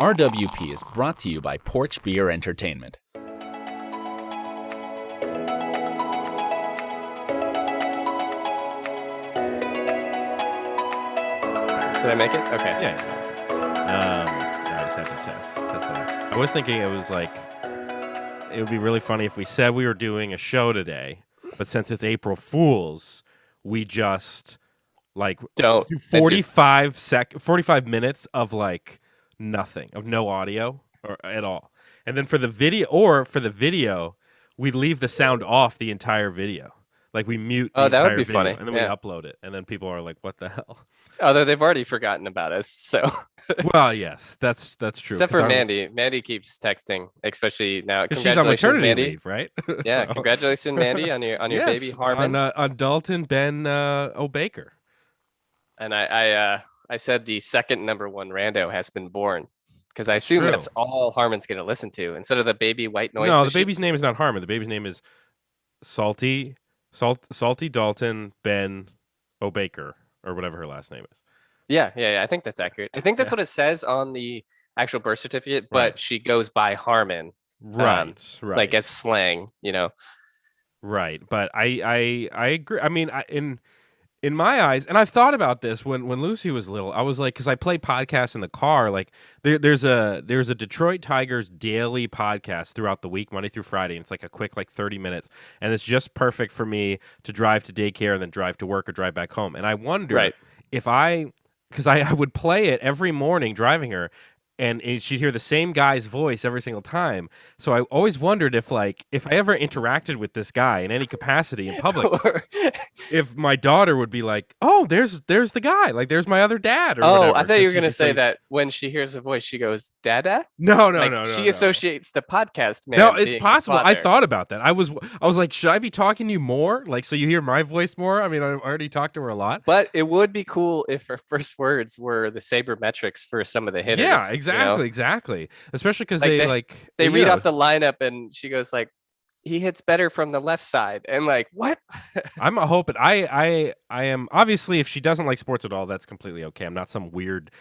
RWP is brought to you by Porch Beer Entertainment. Did I make it? Okay. Yeah. I just had to test that. I was thinking it would be really funny if we said we were doing a show today, but since it's April Fool's, we just do 45 minutes of nothing, of no audio or at all. And then for the video, we leave the sound off the entire video. Like we mute the entire video, funny. And then we upload it, and then people are like, "What the hell?" Although they've already forgotten about us, so. Well, yes, that's true. Except for Mandy. Mandy keeps texting, especially now. She's on maternity Mandy. leave, right? Yeah, so. Congratulations, Mandy, on your yes, baby Harmon. On Dalton Ben O'Baker. And I said the second number one rando has been born, because I assume that's all Harmon's going to listen to instead of the baby white noise. No, the baby's name is not Harmon. The baby's name is Salty Dalton Ben O'Baker, or whatever her last name is. Yeah. I think that's accurate. I think that's what it says on the actual birth certificate, but she goes by Harmon. Right. Like as slang, Right, but I agree. I mean, in my eyes, and I've thought about this when Lucy was little, I was like, because I play podcasts in the car, like there's a Detroit Tigers daily podcast throughout the week, Monday through Friday, and it's like a quick 30 minutes, and it's just perfect for me to drive to daycare and then drive to work or drive back home. And I wonder if because I would play it every morning driving her, and she'd hear the same guy's voice every single time. So I always wondered if I ever interacted with this guy in any capacity in public, if my daughter would be like, "Oh, there's the guy. Like, there's my other dad." Or whatever. I thought you were gonna say that when she hears the voice, she goes, "Dada." No. She associates the podcast man. No, it's possible. I thought about that. I was like, should I be talking to you more? Like, so you hear my voice more? I mean, I already talked to her a lot. But it would be cool if her first words were the sabermetrics for some of the hitters. Yeah, exactly. Especially because they read off the lineup, and she goes like, "He hits better from the left side," and like, what? I'm hoping. I am, obviously, if she doesn't like sports at all, that's completely okay. I'm not some weird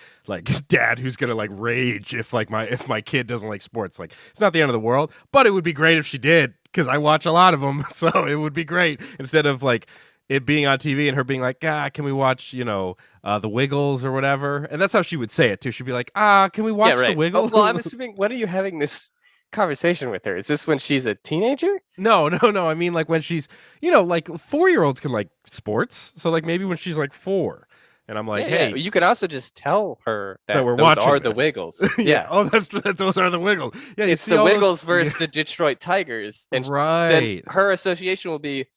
dad who's gonna rage if my kid doesn't like sports. Like, it's not the end of the world, but it would be great if she did, because I watch a lot of them, so it would be great instead of it being on TV and her being like, can we watch, the Wiggles or whatever? And that's how she would say it too. She'd be like, can we watch the Wiggles? Well, I'm assuming, when are you having this conversation with her? Is this when she's a teenager? No. I mean, when she's, 4-year-olds can like sports. So maybe when she's 4. And I'm like, hey. You can also just tell her that we're those watching are the Wiggles. Yeah. Oh, those are the Wiggles. Yeah, it's the Wiggles versus the Detroit Tigers. And right. Then her association will be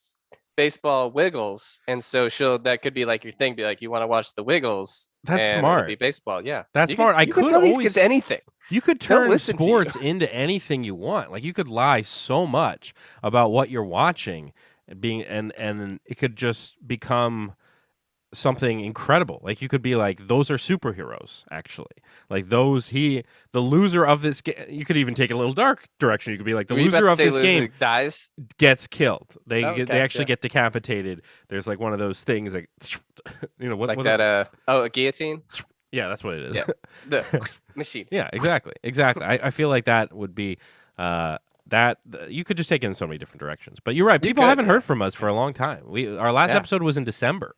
baseball Wiggles, and so that could be your thing. Be like, you want to watch the Wiggles? That's smart. Be baseball, yeah. That's smart. I could tell these kids anything. You could turn sports into anything you want. You could lie so much about what you're watching, and it could just become something incredible. You could be like, those are superheroes, actually. The loser of this game. You could even take a little dark direction. You could be like, the loser of this game dies, gets killed. They actually get decapitated. There's one of those things a guillotine. Yeah, that's what it is. Yeah. The machine. Yeah, exactly. I feel like that would be that you could just take it in so many different directions. But you're right. People haven't heard from us for a long time. Our last episode was in December.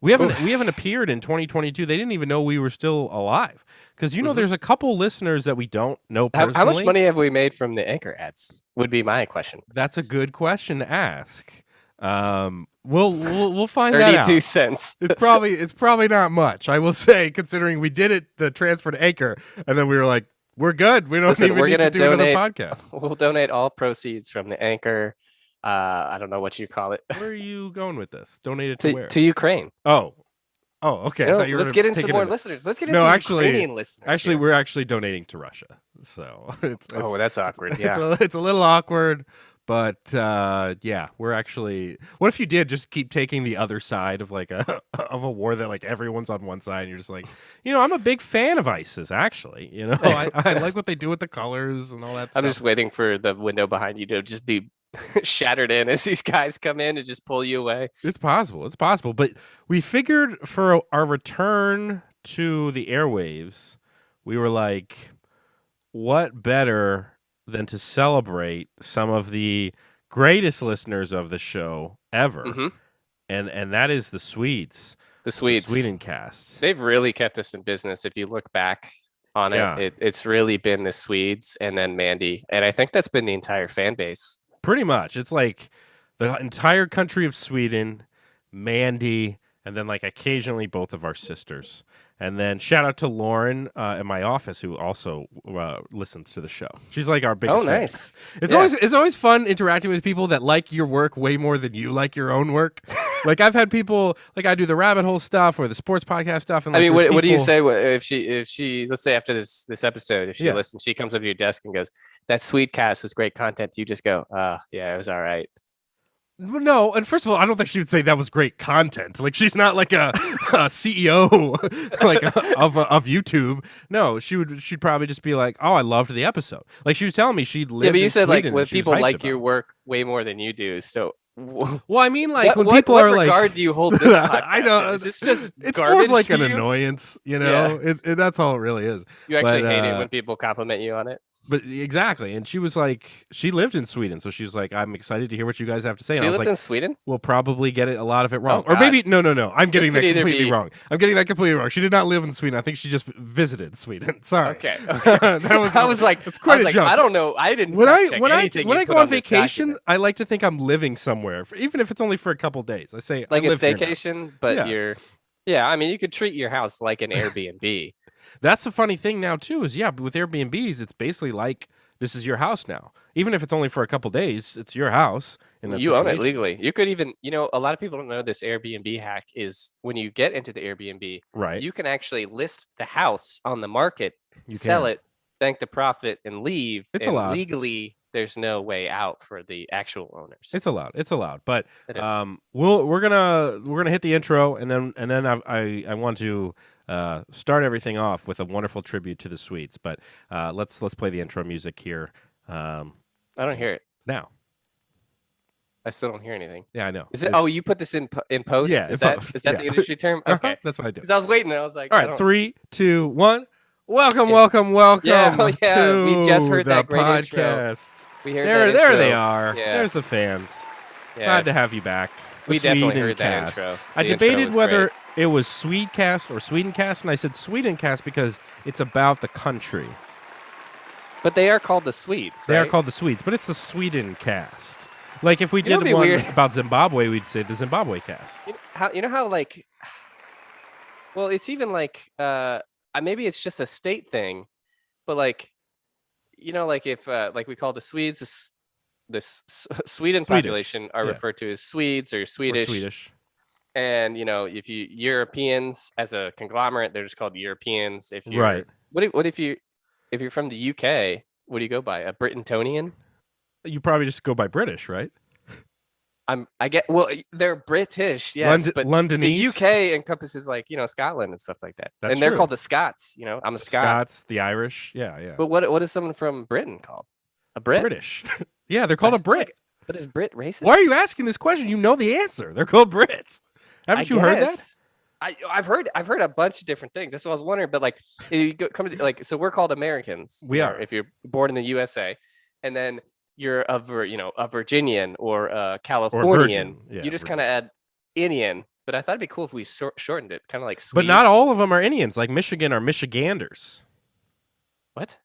We haven't appeared in 2022. They didn't even know we were still alive, because there's a couple listeners that we don't know personally. How much money have we made from the Anchor ads? Would be my question. That's a good question to ask. We'll find that out. 32 cents. It's probably not much, I will say, considering we did the transfer to Anchor, and then we were like, we're good. We don't even need to do another podcast. We'll donate all proceeds from the Anchor. I don't know what you call it. Where are you going with this? Donate it to where? To Ukraine. Oh, okay. Let's get in some more listeners. Let's get in some Ukrainian listeners. Actually, we're actually donating to Russia. So that's awkward. Yeah, it's a little awkward, but we're actually. What if you did just keep taking the other side of of a war that everyone's on one side, and you're just like, I'm a big fan of ISIS. Actually, I like what they do with the colors and all that. I'm just waiting for the window behind you to just be shattered in as these guys come in and just pull you away. It's possible. But we figured for our return to the airwaves, we were like, what better than to celebrate some of the greatest listeners of the show ever, Hmm. and that is the Swedes, The with the Swedes. SwedenCast. They've really kept us in business. If you look back on Yeah. it's really been the Swedes and then Mandy. And I think that's been the entire fan base. Pretty much. It's like the entire country of Sweden, Mandy, and then like occasionally both of our sisters. And then shout out to Lauren in my office who also listens to the show. She's like our biggest Oh, fan. nice. It's Yeah. it's always fun interacting with people that like your work way more than you like your own work. Like I've had people like I do the rabbit hole stuff or the sports podcast stuff. And I like, mean, there's what do you people- say if she let's say after this episode, if she Yeah. listens, she comes up to your desk and goes, "That SwedenCast was great content." You just go, yeah, it was all right." Well, no, and first of all, I don't think she would say that was great content. Like she's not like a CEO like of YouTube. No, she'd probably just be like, "Oh, I loved the episode." Like she was telling me she lived. Yeah, but you in said like Sweden when and she was people hyped like about your it. work way more than you do. So Well, I mean, like when what people what are regard like, do you hold this podcast? I know in? Is this just it's garbage more of like to an you? annoyance, you know. That's all it really is. You actually But, hate it when people compliment you on it. But exactly, and she was like, she lived in Sweden, so she was like, "I'm excited to hear what you guys have to say." And She I was lived like, in Sweden. we'll probably get a lot of it wrong. Oh, Or God. maybe, no. I'm getting could that either completely be- wrong. I'm getting that completely wrong. She did not live in Sweden. I think she just visited Sweden. Sorry. Okay. That was, I was like, it's quite a jump. I don't know. I didn't. When I fact-check when I anything when you I put go on this vacation, document. I like to think I'm living somewhere, even if it's only for a couple days. I say Like I a live here now. staycation, but Yeah. yeah. I mean, you could treat your house like an Airbnb. That's the funny thing now too. Is with Airbnbs, it's basically like this is your house now. Even if it's only for a couple days, it's your house. In that You own it situation. legally. You could even, a lot of people don't know this Airbnb hack is when you get into the Airbnb, Right. you can actually list the house on the market, You sell can. it, bank the profit, and leave. It's and allowed. legally, there's no way out for the actual owners. It's allowed. It's allowed. But It is. we're gonna hit the intro, and then I want to start everything off with a wonderful tribute to the Swedes. But let's play the intro music here I don't hear it. now. I still don't hear anything. Yeah, I know. Is it? Oh, you put this in post? Yeah, Is in that post, is that yeah. the industry term? Uh-huh, Okay. that's what I do. Because I was waiting, and I was like, All I right, don't- 3, 2, 1. Welcome. Yeah, oh, yeah, we just heard to that the great intro. podcast. We heard There, that there they intro. are. Yeah. There's the fans. Yeah, Glad to have you back. we The definitely heard that SwedenCast. intro. I The intro debated was whether great. it was Swedecast or SwedenCast, and I said SwedenCast because it's about the country. But they are called the Swedes. They are right? called the Swedes, but it's the SwedenCast. Like if we You know did what'd be one weird? about Zimbabwe, we'd say the Zimbabwe cast. You know how like, well, it's even like maybe it's just a state thing, but like, like if like we call the Swedes Sweden Swedish, population are yeah. referred to as Swedes or Or Swedish. Swedish. And if you Europeans as a conglomerate, they're just called Europeans. If you're Right. what if you're from the UK, what do you go by? A Britantonian? You probably just go by British, right? I get well, they're British, yes, but Londonese. the UK encompasses like Scotland and stuff like that, That's and they're true. called the Scots. I'm a The Scot. Scots, the Irish. Yeah. But what is someone from Britain called? A Brit? British. Yeah, they're called a I feel Brit. like- But is Brit racist? Why are you asking this question? You know the answer. They're called Brits. Haven't you heard that? guess. I've heard a bunch of different things. That's what I was wondering. But like, you come to like, so we're called Americans. We are. if you're born in the USA, and then you're a Virginian or a Californian. virgin. Yeah, you just kind of add Indian. But I thought it'd be cool if we shortened it, kind of like Swede. But not all of them are Indians. Like Michigan are Michiganders. What?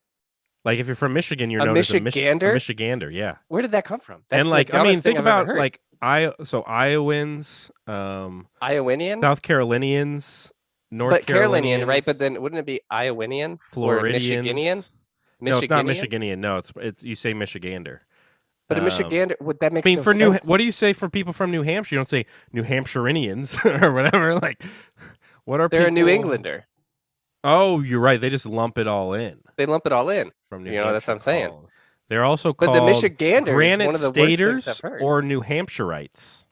Like if you're from Michigan, you're A known as a Michigander? Michigander. Yeah. Where did that come from? That's And the like I mean, dumbest thing think I've ever about heard. like Iowans, Iowanian, South Carolinians, North but Carolinian, right? But Carolinians, then wouldn't it be Iowanian or Floridians. Michiganian? No, it's not Michiganian? Michiganian. No, it's you say Michigander. But a Michigander, would that I make mean, no for sense? what do you say for people from New Hampshire? You don't say New Hampshireanians or whatever. Like, what are They're a New people- Englander. Oh, you're right. They just lump it all in They lump it all in. from New You know, that's what I'm saying. called- They're also But called the Michigander is Granite one of the worst things Staters I've heard. or New Hampshireites.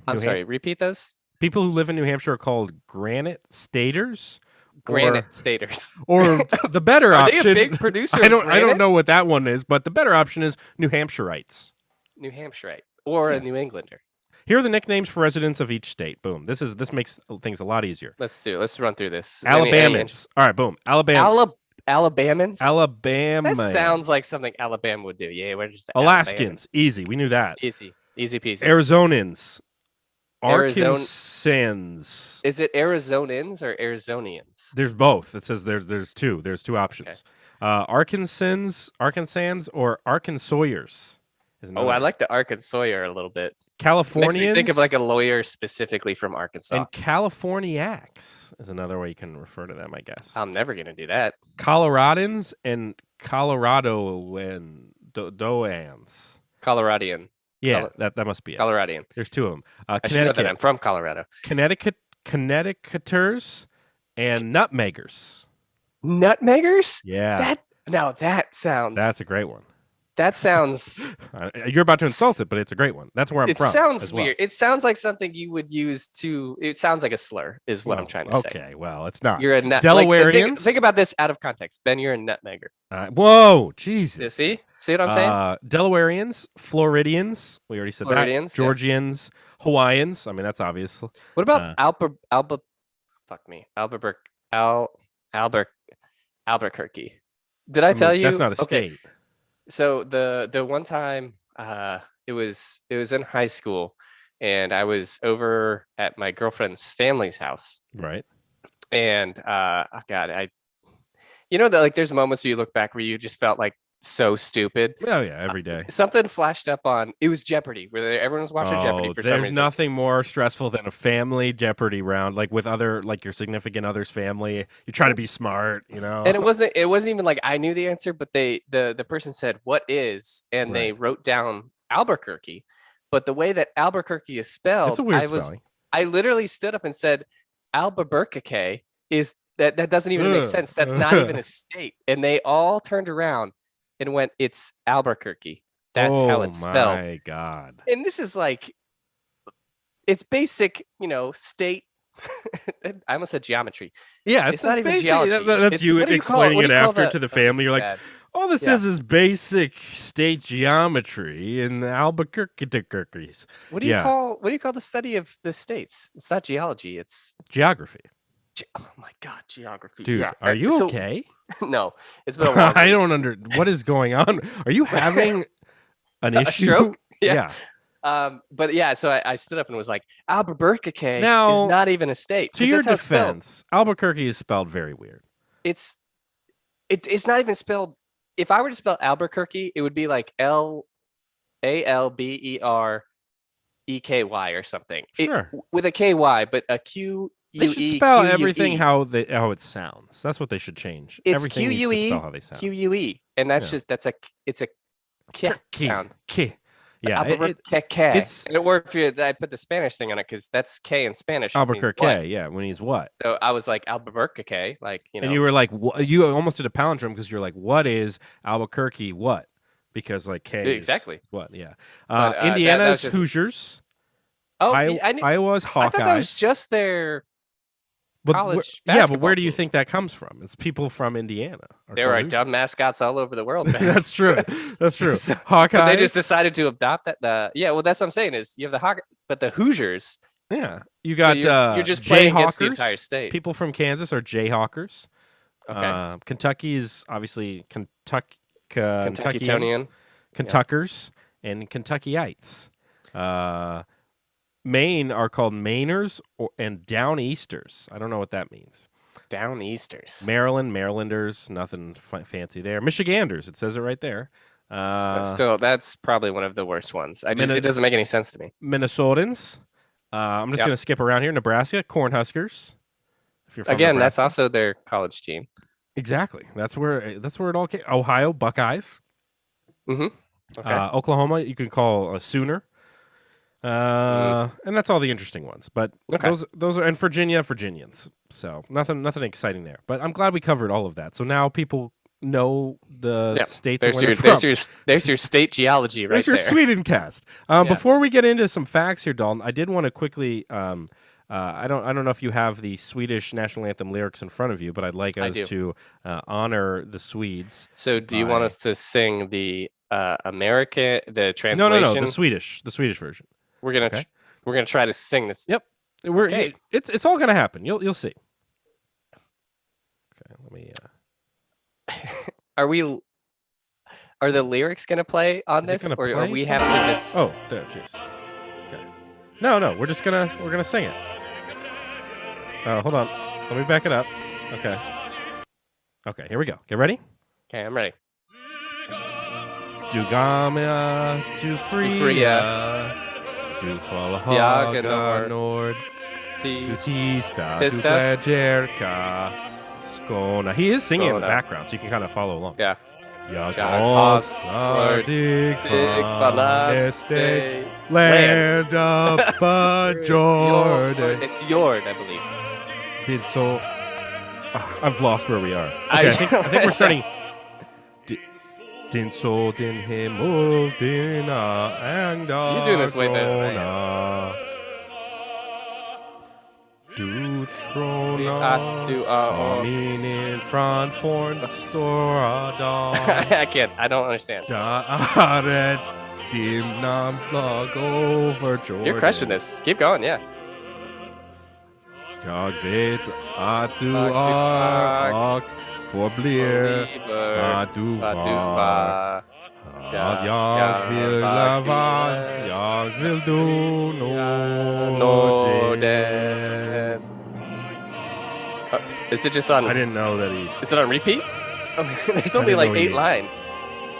I'm New sorry, repeat those. People who live in New Hampshire are called Granite Staters. Granite Staters. Or the better Are they option. a big producer? I of don't granite? know what that one is, but the better option is New Hampshireites. New Hampshire or Yeah. a New Englander. Here are the nicknames for residents of each state. Boom. This makes things a lot easier. Let's run through this. Alabamans. All right, boom. Alabama. Alabamans? That sounds like Alabamans. something Alabama would do. Yeah, we're just Alaskans. Easy. We knew that. Easy peasy. Arizonans. Arizona. Arkansans. Is it Arizonans or Arizonians? There's both. It says there's two. There's two options. Arkansans, or Arkansawyers. Oh, I like the Arkansawyer a little bit. Californians. Makes me think of like a lawyer specifically from Arkansas. And Californiacs is another way you can refer to them, I guess. I'm never gonna do that. Coloradans and Coloradoans. Coloradian. Yeah, that must be it. Coloradian. There's two of them. I should know that I'm from Colorado. Connecticuters and nutmeggers. Nutmeggers? Yeah. That sounds. That's a great one. That sounds. You're about to insult it, but it's a great one. That's where I'm from. It sounds weird. It sounds like something you would use to. It sounds like a slur, is what I'm trying to say. Okay, well, it's not. You're a Delawareans. Like, think about this out of context, Ben. You're a nutmegger. Whoa, Jesus. You see what I'm saying? Delawareans, Floridians. We already said Floridians, that. Georgians, Hawaiians. I mean, that's obvious. What about Albuquerque? Did I tell you? That's not a state. So the one time it was in high school, and I was over at my girlfriend's family's house. Right. And God, that there's moments where you look back where you just felt like so stupid. Oh yeah, every day. Something flashed up on. It was Jeopardy, where everyone was watching Jeopardy for some reason. There's nothing more stressful than a family Jeopardy round, like with your significant other's family. You try to be smart, And it wasn't even like I knew the answer, but the person said, "What is?" and they wrote down Albuquerque. But the way that Albuquerque is spelled, it's a weird spelling. I literally stood up and said, "Albuquerque is that doesn't even make sense. That's not even a state." And they all turned around and went, "It's Albuquerque. That's how it's spelled." Oh my God. And this is like, it's basic, state. I almost said geometry. Yeah, it's not even basic, geology. That's you explaining it after to the family. You're like, bad. all this is basic state geometry in Albuquerque. What do you call the study of the states? It's not geology. It's geography. Oh my God, geography. Dude, yeah. Are you okay? No, it's been a while. I don't what is going on. Are you having an issue? A stroke? Yeah. But yeah, so I stood up and was like, Albuquerque now, is not even a state. To your defense, Albuquerque is spelled very weird. It's not even spelled. If I were to spell Albuquerque, it would be like Albereky or something. Sure. With a KY, but a Q. They should spell everything how it sounds. That's what they should change. It's everything needs to spell how they sound. QUE, and that's it's a K sound. K. Yeah, it's or if I put the Spanish thing on it because that's K in Spanish. Albuquerque, yeah, when he's what? So I was like Albuquerque, And you were like, you almost did a palindrome because you're like, what is Albuquerque? What? Because like K. Exactly. What? Yeah. But, Indiana's Hoosiers. Oh, Iowa's Hawkeyes. I thought that was just their college but where do team. you think that comes from? It's people from Indiana. There are dumb mascots all over the world. That's true. That's true. So, Hawkeyes. They just decided to adopt that. Well, that's what I'm saying is you have the Hawkeye, but the Hoosiers. Yeah, you got you're just playing against the entire state. People from Kansas are Jayhawkers. Okay. Kentucky is obviously Kentuckytonian. Kentuckers and Kentuckyites. Maine are called Mainers and Downeasters. I don't know what that means. Downeasters. Marylanders, nothing fancy there. Michiganders, it says it right there. Still, that's probably one of the worst ones. It doesn't make any sense to me. Minnesotans. I'm just going to skip around here. Nebraska, Cornhuskers. If you're from Again, Nebraska. that's also their college team. Exactly. That's where it all came. Ohio, Buckeyes. Mm-hmm. Okay. Oklahoma, you can call a Sooner. And that's all the interesting ones. But those are, and Virginia, Virginians. So nothing exciting there. But I'm glad we covered all of that. So now people know the states. There's your state geology right there. There's your SwedenCast. Before we get into some facts here, Dalton, I did want to quickly. I don't know if you have the Swedish national anthem lyrics in front of you, but I'd like us to honor the Swedes. So, do you want us to sing the American, the translation? No, the Swedish version. We're gonna try to sing this. Yep, it's all gonna happen. You'll see. Okay, let me. Are the lyrics gonna play on Is it this, gonna or play we have something? to just? Oh, there, jeez. Okay. No, we're gonna sing it. Hold on. Let me back it up. Okay. Okay, here we go. Get ready? Okay, I'm ready. Du gamla, du fria, du Jaga fallahaga nord, du tisdag, du Tista. glädjerka, Skåne. He is singing in the Skåne. background, so you can kind of follow along. Yeah. Jag has har dig Balastig land of Jordan. It's Jord, I believe. Did so. I've lost where we are. Okay, I think we're starting. Din sol, din himmel, dina änglar. You're doing this way better than I am. Du trona Att du in front for en stora dag. I can't. I don't understand. Där är din namnflagg over Jordan. You're crushing this. Keep going, yeah. Jag vet att du är och förblir att du var. Jag vill leva, jag vill du Norden. Is it just on? I didn't know that he Is it on repeat? There's only didn't like know 8 he- lines.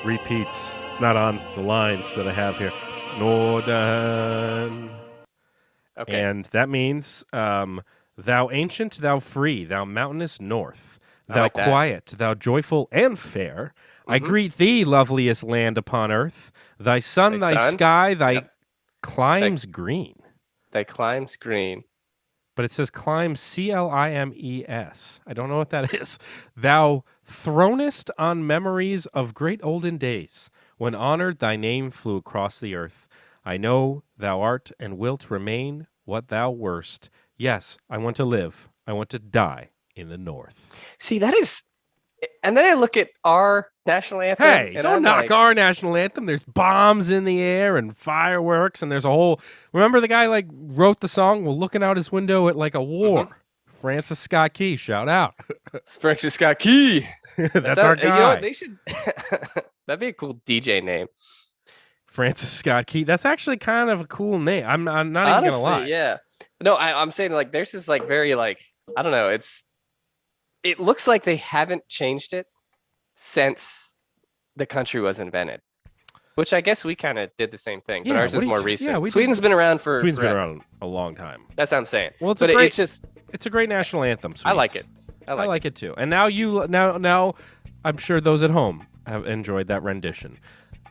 repeats. It's not on the lines that I have here. Norden. Okay. And that means, thou ancient, thou free, thou mountainous north, I thou like that. quiet, thou joyful and fair. I Mhm. greet thee, loveliest land upon earth. Thy sun, Thy thy sun? sky, thy Yep. climes green. Thy climbs green. But it says climbs, Climes. I don't know what that is. Thou thronest on memories of great olden days, when honored thy name flew across the earth. I know thou art and wilt remain what thou wert. Yes, I want to live. I want to die in the north. See, that is. And then I look at our national anthem. Hey, and don't I'm knock like, our national anthem. There's bombs in the air and fireworks, and there's a whole. Remember the guy like wrote the song while looking out his window at like a war. Francis Scott Key, shout out. It's Francis Scott Key. That's our guy. You know what? They should. That'd be a cool DJ name. Francis Scott Key. That's actually kind of a cool name. I'm not even gonna lie. Honestly, yeah. No, I'm saying like there's this like very like I don't know. It looks like they haven't changed it since the country was invented, which I guess we kind of did the same thing, but Yeah, ours what is do you more t- recent. yeah, we Sweden's been around for. Sweden's been forever. around a long time. That's what I'm saying. Well, it's but a great. it's just It's a great national anthem. I like it. I like it too. And now now I'm sure those at home have enjoyed that rendition.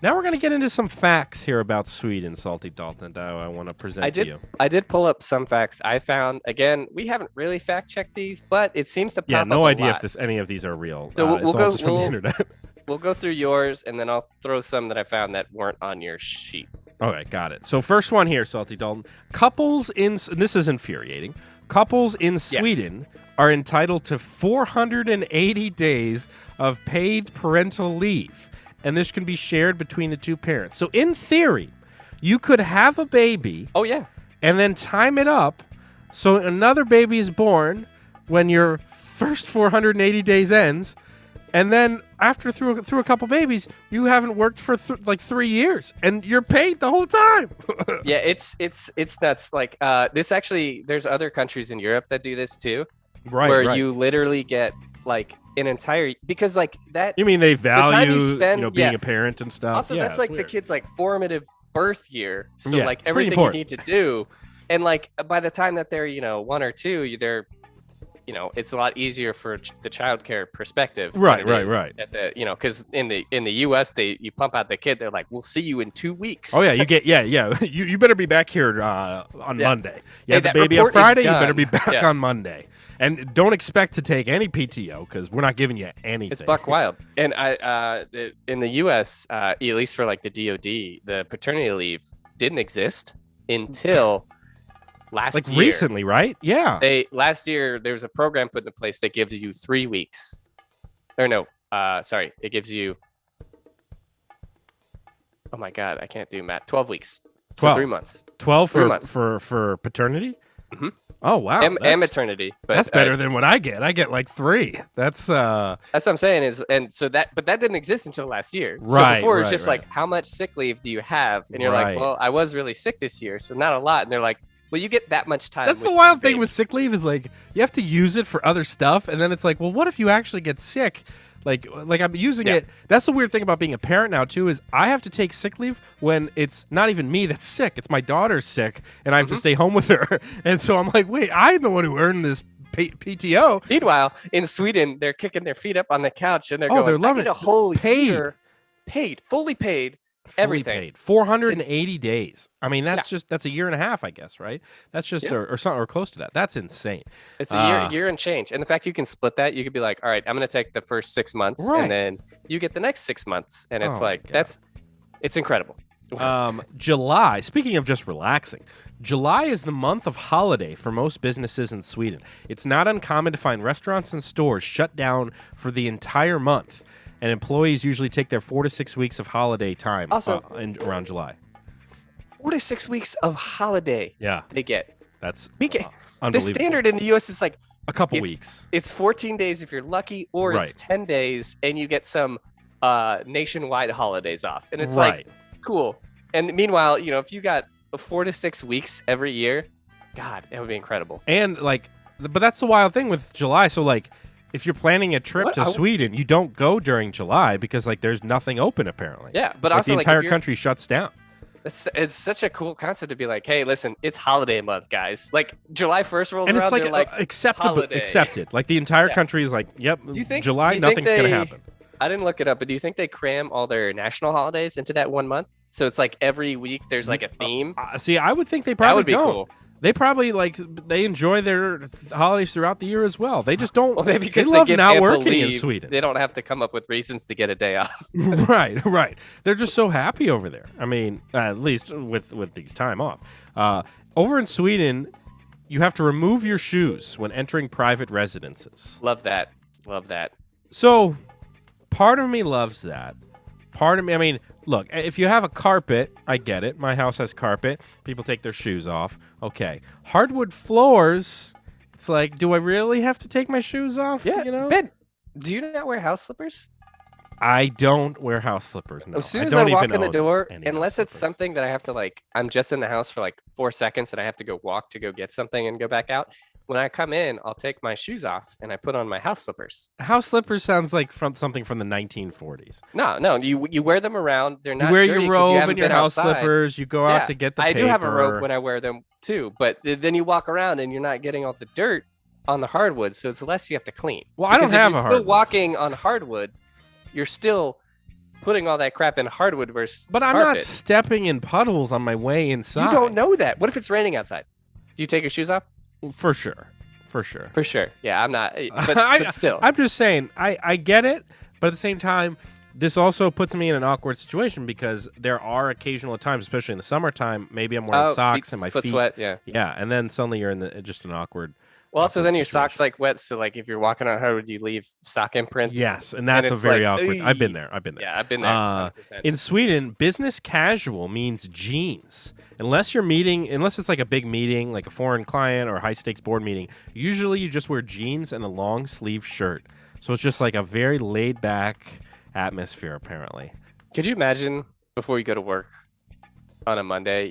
Now we're going to get into some facts here about Sweden, Salty Dalton, that I want to present to you. I did pull up some facts I found. Again, we haven't really fact checked these, but it seems to pop Yeah, up no a idea lot. if any of these are real. So we'll it's all go- just from the we'll- internet. We'll go through yours, and then I'll throw some that I found that weren't on your sheet. Okay, got it. So first one here, Salty Dalton. Couples in and this is infuriating. Couples in Sweden are entitled to 480 days of paid parental leave, and this can be shared between the two parents. So in theory, you could have a baby Oh yeah, and then time it up so another baby is born when your first 480 days ends. And then after through a couple babies, you haven't worked for like 3 years, and you're paid the whole time. yeah. It's nuts. Like this actually, there's other countries in Europe that do this too, Right, where right. you literally get like an entire because like that. You mean they time value you spend- being yeah. a parent and stuff? Also, Yeah, that's it's like the weird. kid's like formative birth year. So Yeah, like it's pretty everything you important. need to do, and like by the time that they're 1 or 2, they're it's a lot easier for the childcare perspective. than Right, it right, is right. At the because in the U.S. you pump out the kid, they're like, we'll see you in 2 weeks. Oh yeah, you get you better be back here on Yeah. Monday. You Hey, have the that baby on report is Friday. You better done. be back Yeah. on Monday, and don't expect to take any PTO because we're not giving you anything. It's buck wild. And in the U.S., at least for like the DoD, the paternity leave didn't exist until last like year. recently, right? Yeah. Last year there was a program put into place that gives you 3 weeks. Or no, sorry, it gives you. Oh my God, I can't do math. 12 weeks. So 12. 3 months. 12 3 months. for paternity. Mhm. Oh wow, And maternity. But that's better than what I get. I get like 3. That's what I'm saying is, but that didn't exist until last year. So Right, before it was right, just right. like, how much sick leave do you have? And you're Right. like, well, I was really sick this year, so not a lot. And they're like, well, you get that much time. That's the with wild your thing with baby. sick leave is like you have to use it for other stuff, and then it's like, well, what if you actually get sick? Like I'm using Yeah. it. That's the weird thing about being a parent now too is I have to take sick leave when it's not even me that's sick. It's my daughter's sick, and I have to stay home with her. And so I'm like, wait, I'm the one who earned this PTO. Meanwhile, in Sweden, they're kicking their feet up on the couch and they're Oh, going, they're loving I need it. a whole Paid. year fully paid, Fully everything. paid. 480 days. I mean, that's Yeah. just that's a year and a half, I guess, right? That's just Yeah. or something or close to that. That's insane. It's a year and change. And the fact you can split that, you could be like, all right, I'm going to take the first 6 months Right. and then you get the next 6 months. And it's Oh my like, God. it's incredible. July, speaking of just relaxing, July is the month of holiday for most businesses in Sweden. It's not uncommon to find restaurants and stores shut down for the entire month, and employees usually take their 4 to 6 weeks of holiday time Also- around July. 4 to 6 weeks of holiday Yeah, they get. that's We get the unbelievable. standard in the US is like, A couple it's- weeks. it's 14 days if you're lucky, or Right. it's 10 days and you get some nationwide holidays off. And it's Right. like, cool. And meanwhile, if you got 4 to 6 weeks every year, God, it would be incredible. And like, but that's the wild thing with July. So like, if you're planning a trip What? to Sweden, you don't go during July because like there's nothing open apparently. Yeah, but Like, also the like, entire if you're- country shuts down. it's such a cool concept to be like, hey, listen, it's holiday month, guys. Like July 1st rolls And around, it's like, they're like, accepted. holiday. Like the entire Yeah. country is like, yep, Do you think July, do you think nothing's gonna they- happen. I didn't look it up, but do you think they cram all their national holidays into that 1 month? So it's like every week there's like a theme. See, I would think they That probably would be don't. cool. They probably they enjoy their holidays throughout the year as well. They just don't. Well, maybe because they they love give not ample working in leave, Sweden. they don't have to come up with reasons to get a day off. right. They're just so happy over there. I mean, at least with these time off. Over in Sweden, you have to remove your shoes when entering private residences. Love that. Love that. So, part of me loves that. Part of me, I mean, look, if you have a carpet, I get it. My house has carpet. People take their shoes off. Okay. Hardwood floors, it's like, do I really have to take my shoes off? Yeah. You know? Ben, do you not wear house slippers? I don't wear house slippers. No, As soon I as don't I walk even in the own door, any unless house it's slippers. something that I have to I'm just in the house for like 4 seconds and I have to go walk to go get something and go back out. When I come in, I'll take my shoes off and I put on my house slippers. House slippers sounds like from something from the 1940s. No, you wear them around. They're not You wear dirty your 'cause you robe haven't and your been house outside. slippers. You go out to get the I paper. do have a robe when I wear them too, but then you walk around and you're not getting all the dirt on the hardwood, so it's less you have to clean. Well, I don't Because if have you're a still hardwood. walking on hardwood, you're still putting all that crap in hardwood versus But I'm not carpet. stepping in puddles on my way inside. You don't know that. What if it's raining outside? Do you take your shoes off? For sure. For sure. For sure. Yeah, I'm not. But, I- but still. I'm just saying, I get it, but at the same time, this also puts me in an awkward situation because there are occasional times, especially in the summertime, maybe I'm wearing socks and my foot feet. sweat. Yeah. Yeah, and then suddenly you're in just an awkward. Well, also awkward then your socks situation. like wet, so like if you're walking on hardwood, you leave sock imprints. Yes, and that's a it's very like, awkward. I've been "Ey." there. I've been there. Yeah, I've been there. 100%. In Sweden, business casual means jeans. Unless it's like a big meeting, like a foreign client or a high stakes board meeting, usually you just wear jeans and a long sleeve shirt. So it's just like a very laid back atmosphere, apparently. Could you imagine before you go to work on a Monday,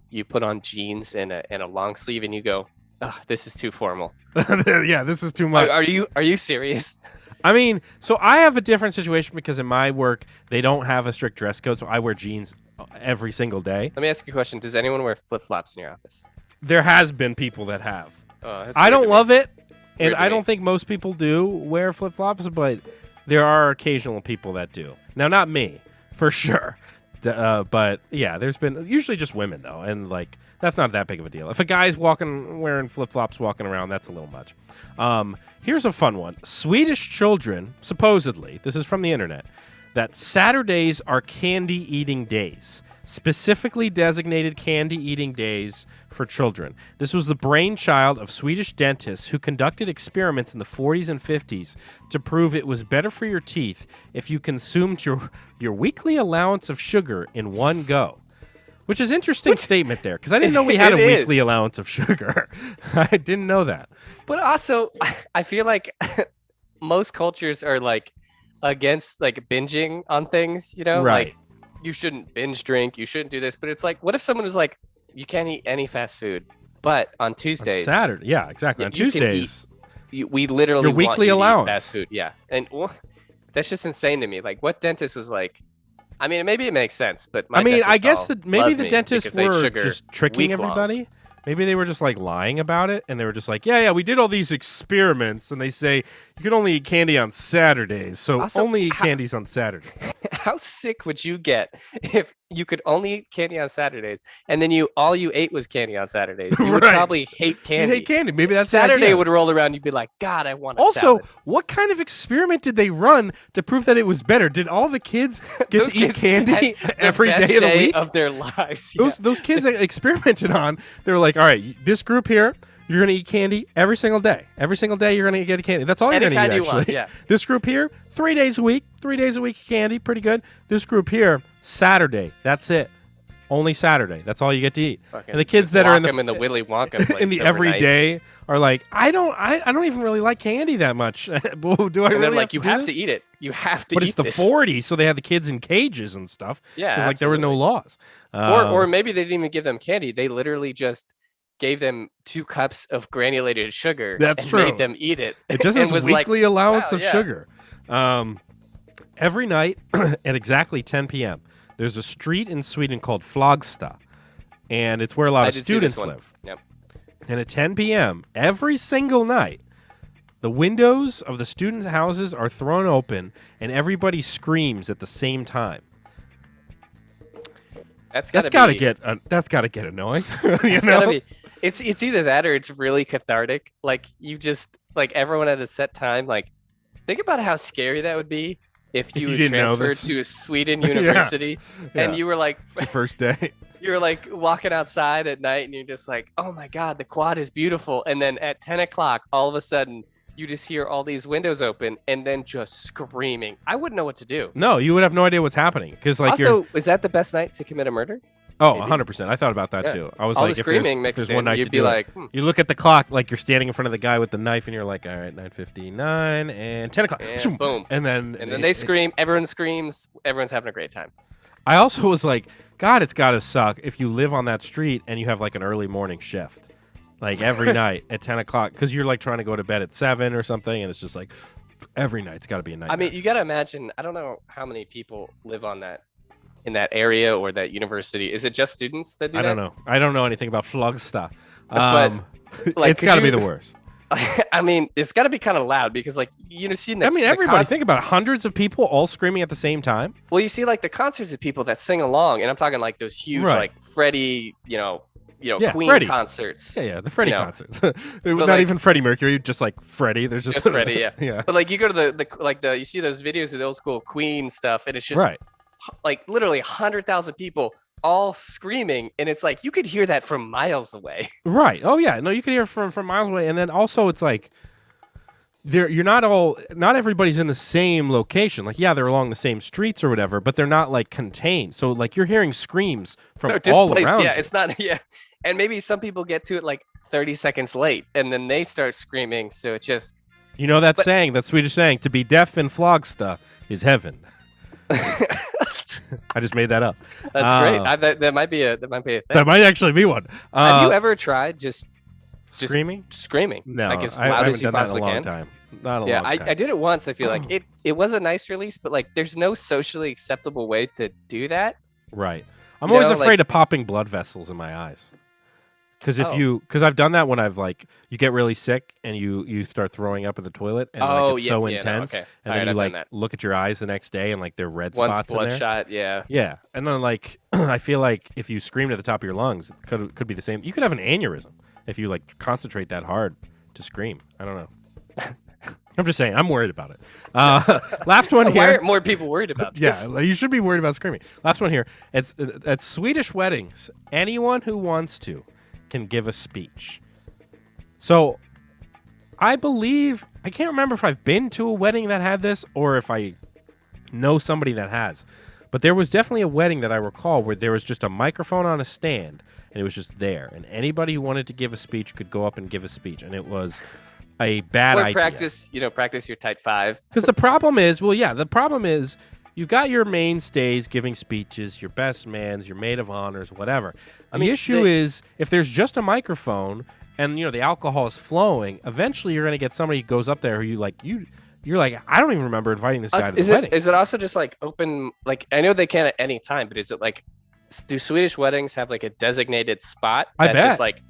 you put on jeans and a long sleeve, and you go, "Ah, this is too formal." Yeah, this is too much. Are you serious? I mean, so I have a different situation because in my work, they don't have a strict dress code, so I wear jeans every single day. Let me ask you a question. Does anyone wear flip flops in your office? There has been people that have. That's I weird don't to me. love it, and Weird to I me. don't think most people do wear flip flops, but there are occasional people that do. Now, not me, for sure. But yeah, there's been usually just women though, and like that's not that big of a deal. If a guy's wearing flip flops walking around, that's a little much. Here's a fun one. Swedish children, supposedly, this is from the internet, that Saturdays are candy eating days. Specifically designated candy eating days for children. This was the brainchild of Swedish dentists who conducted experiments in the 40s and 50s to prove it was better for your teeth if you consumed your weekly allowance of sugar in one go. Which is interesting statement there, because I didn't know we had a It weekly is. allowance of sugar. I didn't know that. But also, I feel like most cultures are like against like binging on things, like Right. you shouldn't binge drink, you shouldn't do this. But it's like, what if someone is like, you can't eat any fast food, but on On Tuesdays, Saturday. Yeah, exactly. On you can eat. Tuesdays, We literally your want weekly you to eat allowance. fast food. Yeah, and that's just insane to me. Like, what dentist was like? I mean, maybe it makes sense, but my I mean, I dentists guess all that maybe love the me dentists because they were sugar just tricking week-long. everybody. Maybe they were just like lying about it, and they were just like, yeah, we did all these experiments, and they say you can only eat candy on Saturdays, so Also, only eat candies on Saturday. How sick would you get if you could only eat candy on Saturdays, and then all you ate was candy on Saturdays? You would Right. probably hate You candy. hate candy. Maybe that's the Saturday idea. would roll around, you'd be like, God, I want a Also, salad. what kind of experiment did they run to prove that it was better? Did all the kids get Those to eat kids candy had the every best day of the day week? of their lives. Yeah. Those kids that experimented on, they were like, all right, this group here, you're going to eat candy every single day. Every single day, you're going to get a candy. That's all you're Any going to eat, kind you actually. want, yeah. This group here, 3 days a week. 3 days a week of candy, pretty good. This group here, Saturday. That's it. Only Saturday. That's all you get to eat. Fucking And the kids just that are lock 'em in the Willy Wonka place in the overnight. everyday are like, I don't even really like candy that much. Do I And really then like, you do have this? to eat it. You have to But eat it's the this. 40s, so they had the kids in cages and stuff. Yeah, because like there were no laws. Or maybe they didn't even give them candy. They literally just gave them 2 cups of granulated sugar That's and true. made them eat it. It just and has was weekly like, allowance wow, of yeah. sugar. Every night at exactly 10 p.m., there's a street in Sweden called Flagsta, and it's where a lot I of did see this students one. live. Yep. And at 10 p.m., every single night, the windows of the students' houses are thrown open, and everybody screams at the same time. That's That's gotta gotta get annoying. you It's know? gotta be. It's either that or it's really cathartic. Like you just like everyone at a set time. Like think about how scary that would be if If you you were didn't know transferred this. to a Sweden Yeah. university and Yeah. you were like It's your first day. you're like walking outside at night and you're just like, oh my God, the quad is beautiful. And then at 10 o'clock, all of a sudden you just hear all these windows open and then just screaming. I wouldn't know what to do. No, you would have no idea what's happening because like you're. Also, is that the best night to commit a murder? Oh, maybe. 100%. I thought about that Yeah. too. I was All like, the if there's, screaming if mixed there's one in, night you'd to be do like, it. You look at the clock, like you're standing in front of the guy with the knife, and you're like, all right, 9:59 and 10 o'clock. And Zoom. boom. And then they scream. Everyone screams. Everyone's having a great time. I also was like, God, it's got to suck if you live on that street and you have like an early morning shift, like every night at 10 o'clock, because you're like trying to go to bed at 7 or something, and it's just like every night's got to be a nightmare. I mean, you got to imagine. I don't know how many people live on that in that area or that university. Is it just students that do I that? don't know. I don't know anything about Flagsta. But, like, It's could got to be you- the worst. I mean, it's got to be kind of loud because, like, see, I mean, everybody, think about it. Hundreds of people all screaming at the same time. Well, you see, like the concerts of people that sing along, and I'm talking like those huge, Right. like Freddie, Yeah, Queen Freddie. concerts. Yeah, the Freddie You know, concerts. Not like- even Freddie Mercury, just like Freddie. There's just Freddie, yeah. yeah. But like you go to you see those videos of the old school Queen stuff, and it's just Right. like literally 100,000 people all screaming, and it's like you could hear that from miles away. Right. Oh yeah. No, you can hear it from miles away, and then also it's like you're not everybody's in the same location. Like yeah, they're along the same streets or whatever, but they're not like contained. So like you're hearing screams from They're all displaced, around. yeah, you. it's not, yeah. And maybe some people get to it like 30 seconds late, and then they start screaming. So it just You know that But- saying, that Swedish saying, to be deaf in Flagsta is heaven. I just made that up. that's great. That might be a thing. That might actually be one. Have you ever tried just screaming? screaming? No, like as I loud haven't as you done that in possibly a long can? time. Not a Yeah, long time. I did it once. I feel like it was a nice release, but like there's no socially acceptable way to do that. Right. I'm You always know, afraid like- of popping blood vessels in my eyes. Because Oh. because I've done that when I've like, you get really sick and you start throwing up in the toilet and like it's so intense. okay. And All then right, you I've like done that. look at your eyes the next day and like they're red Once spots in there. bloodshot, yeah. Yeah. And then like, I feel like if you screamed at the top of your lungs, it could be the same. You could have an aneurysm if you like concentrate that hard to scream. I don't know. I'm just saying, I'm worried about it. Last one Why here. aren't more people worried about this? Yeah, you should be worried about screaming. Last one here. It's at Swedish weddings. Anyone who wants to can give a speech. So, I believe I can't remember if I've been to a wedding that had this or if I know somebody that has. But there was definitely a wedding that I recall where there was just a microphone on a stand, and it was just there, and anybody who wanted to give a speech could go up and give a speech, and it was a bad idea. Practice your type 5. Because the problem is, you've got your mainstays giving speeches, your best mans, your maid of honors, whatever. The issue is if there's just a microphone and the alcohol is flowing, eventually you're going to get somebody who goes up there who you're like, I don't even remember inviting this guy to the wedding. Is it also just like open? Like, I know they can at any time, but is it like, do Swedish weddings have like a designated spot? I bet. Just like,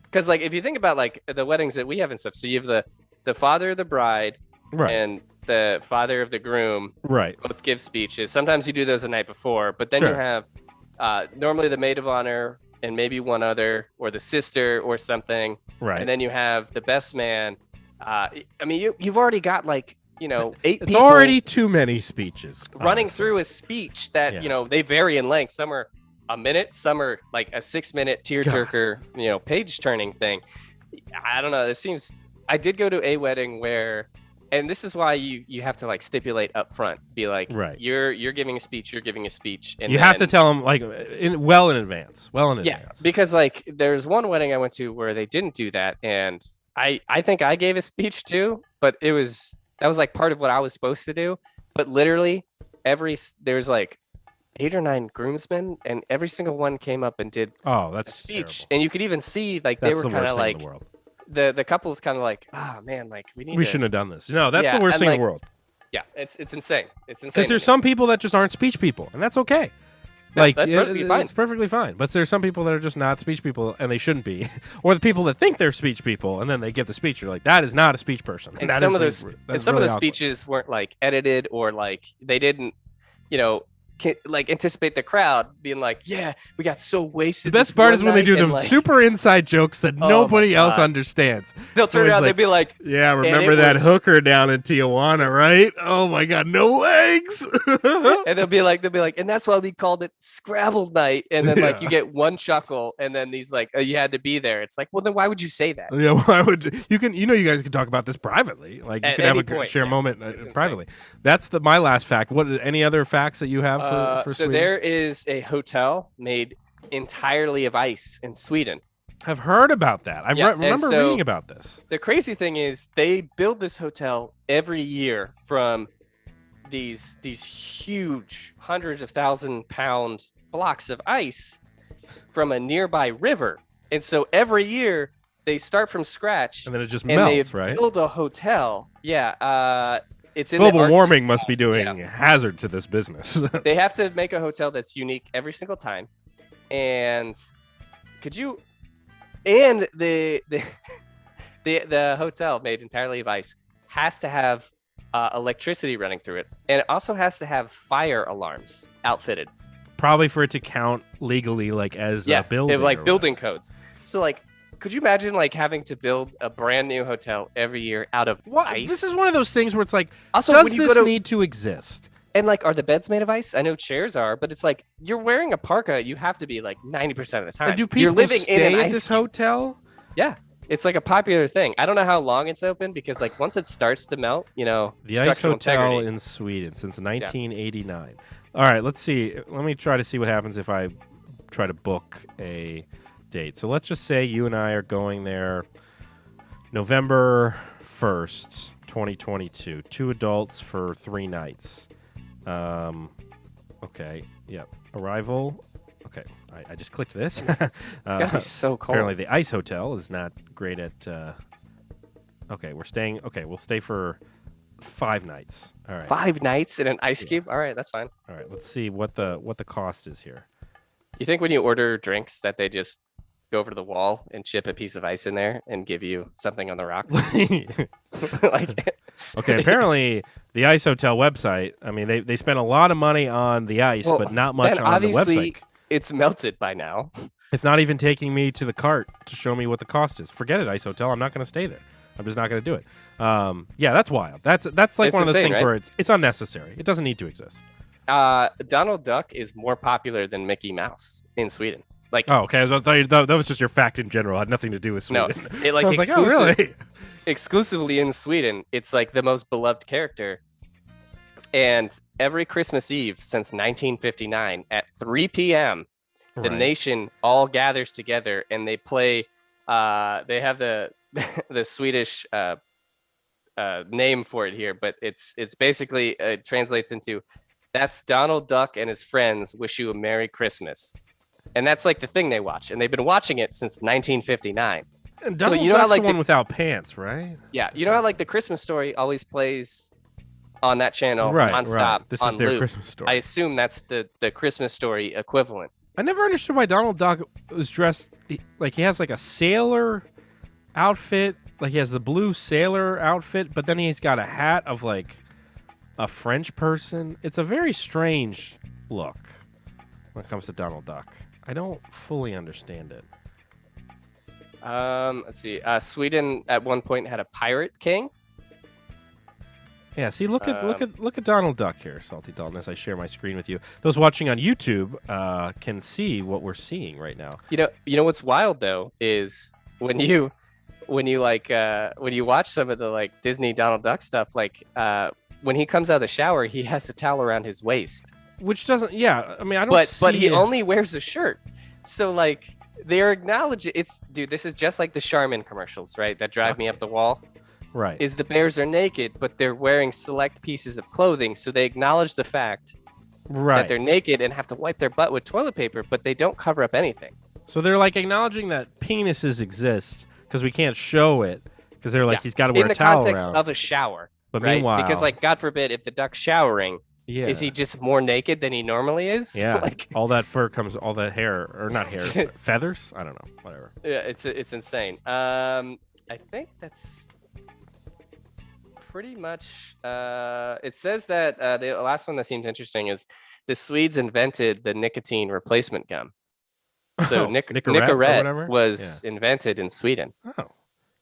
because like if you think about like the weddings that we have and stuff, so you have the father of the bride, right, and the father of the groom, right, both give speeches. Sometimes you do those the night before, but then you have normally the maid of honor and maybe one other, or the sister or something, right, and then you have the best man. I mean, you've already got like 8 it's people already too many speeches running through a speech that they vary in length. Some are a minute, some are like a 6-minute tearjerker, page turning thing. I don't know. It seems I did go to a wedding where, and this is why you have to like stipulate up front, be like, right, you're giving a speech, and you have to tell them like well in advance. Because like there's one wedding I went to where they didn't do that, and I think I gave a speech too, but that was like part of what I was supposed to do. But literally there's like 8 or 9 groomsmen, and every single one came up and did a speech. Terrible. And you could even see like they were kind of like the couple's kind of like, man, like we shouldn't have done this. No, that's the worst thing in the world. Yeah, it's insane. It's insane. Because there's some people that just aren't speech people, and that's okay. Like that's perfectly fine. It's perfectly fine. But there's some people that are just not speech people, and they shouldn't be. Or the people that think they're speech people, and then they give the speech. You're like, that is not a speech person. And some of those speeches weren't like edited, or like they didn't, like anticipate the crowd being like, yeah, we got so wasted. The best part is when they do the super inside jokes that nobody else understands. They'll turn around, they'll be like, yeah, remember that hooker down in Tijuana, right? Oh my God, no legs. And they'll be like, and that's why we called it Scrabble night. And then like you get one chuckle, and then these like, you had to be there. It's like, well, then why would you say that? Yeah, why would you guys can talk about this privately. Like you can have a share moment privately. That's my last fact. What any other facts that you have? For so Sweden? There is a hotel made entirely of ice in Sweden. I've heard about that. I remember reading about this. The crazy thing is they build this hotel every year from these huge hundreds of 1,000-pound blocks of ice from a nearby river. And so every year they start from scratch, and then it just melts, right? They build a hotel. Yeah. It's in global warming must be doing hazard to this business. They have to make a hotel that's unique every single time. And the hotel made entirely of ice has to have electricity running through it, and it also has to have fire alarms outfitted, probably for it to count legally, like as a building, like building codes. So like, could you imagine like having to build a brand new hotel every year out of ice? This is one of those things where it's like, also, does this need to exist? And like, are the beds made of ice? I know chairs are, but it's like you're wearing a parka. You have to be like 90% of the time. And do people you're living stay in at this hotel? Yeah, it's like a popular thing. I don't know how long it's open, because like once it starts to melt, the ice hotel in Sweden since 1989. All right, let's see. Let me try to see what happens if I try to book a date. So let's just say you and I are going there November 1st, 2022. 2 adults for 3 nights. Okay. Yep. Arrival. Okay. I just clicked this. It's gotta be so cold. Apparently the ice hotel is not great at okay, we'll stay for 5 nights. All right. 5 nights in an ice cube? All right, that's fine. All right, let's see what the cost is here. You think when you order drinks that they just go over to the wall and chip a piece of ice in there and give you something on the rocks? Okay, apparently the Ice Hotel website, I mean, they spent a lot of money on the ice, but not much on the website. It's melted by now. It's not even taking me to the cart to show me what the cost is. Forget it, Ice Hotel. I'm not going to stay there. I'm just not going to do it. Yeah, that's wild. That's like one of those things, right? Where it's unnecessary. It doesn't need to exist. Donald Duck is more popular than Mickey Mouse in Sweden. Like, oh, okay. That was just your fact in general. It had nothing to do with Sweden. No, it like I was like, oh, really? Exclusively in Sweden, it's like the most beloved character. And every Christmas Eve since 1959 at 3 p.m., the nation all gathers together and they play. They have the the Swedish name for it here, but it's basically translates into "That's Donald Duck and his friends wish you a Merry Christmas," and that's like the thing they watch, and they've been watching it since 1959. And Donald Duck's the one without pants, right? Yeah, you know how like the Christmas Story always plays on that channel nonstop. Right. This on is their loop. Christmas Story. I assume that's the Christmas Story equivalent. I never understood why Donald Duck was dressed like he has like a sailor outfit, like he has the blue sailor outfit, but then he's got a hat of like a French person. It's a very strange look when it comes to Donald Duck. I don't fully understand it. Let's see. Sweden at one point had a pirate king. Yeah, see, look at Donald Duck here, Salty Dalton, as I share my screen with you. Those watching on YouTube can see what we're seeing right now. You know what's wild though is when you watch some of the like Disney Donald Duck stuff, like when he comes out of the shower, he has a towel around his waist. Which doesn't, yeah, I mean, I don't see but he it. only wears a shirt. So like they're acknowledging dude, this is just like the Charmin commercials, right? That drive me up the wall. Right. Is the bears are naked, but they're wearing select pieces of clothing, so they acknowledge the fact that they're naked and have to wipe their butt with toilet paper, but they don't cover up anything. So they're like acknowledging that penises exist because we can't show it because they're like he's got to wear a towel in the context around. of a shower. But right? meanwhile, because like God forbid if the duck's showering, is he just more naked than he normally is? Yeah, like, all that fur comes, all that hair, or not hair, feathers? I don't know, whatever. Yeah, it's insane. I think that's pretty much. It says that the last one that seems interesting is the Swedes invented the nicotine replacement gum. So Nicorette was invented in Sweden. Oh,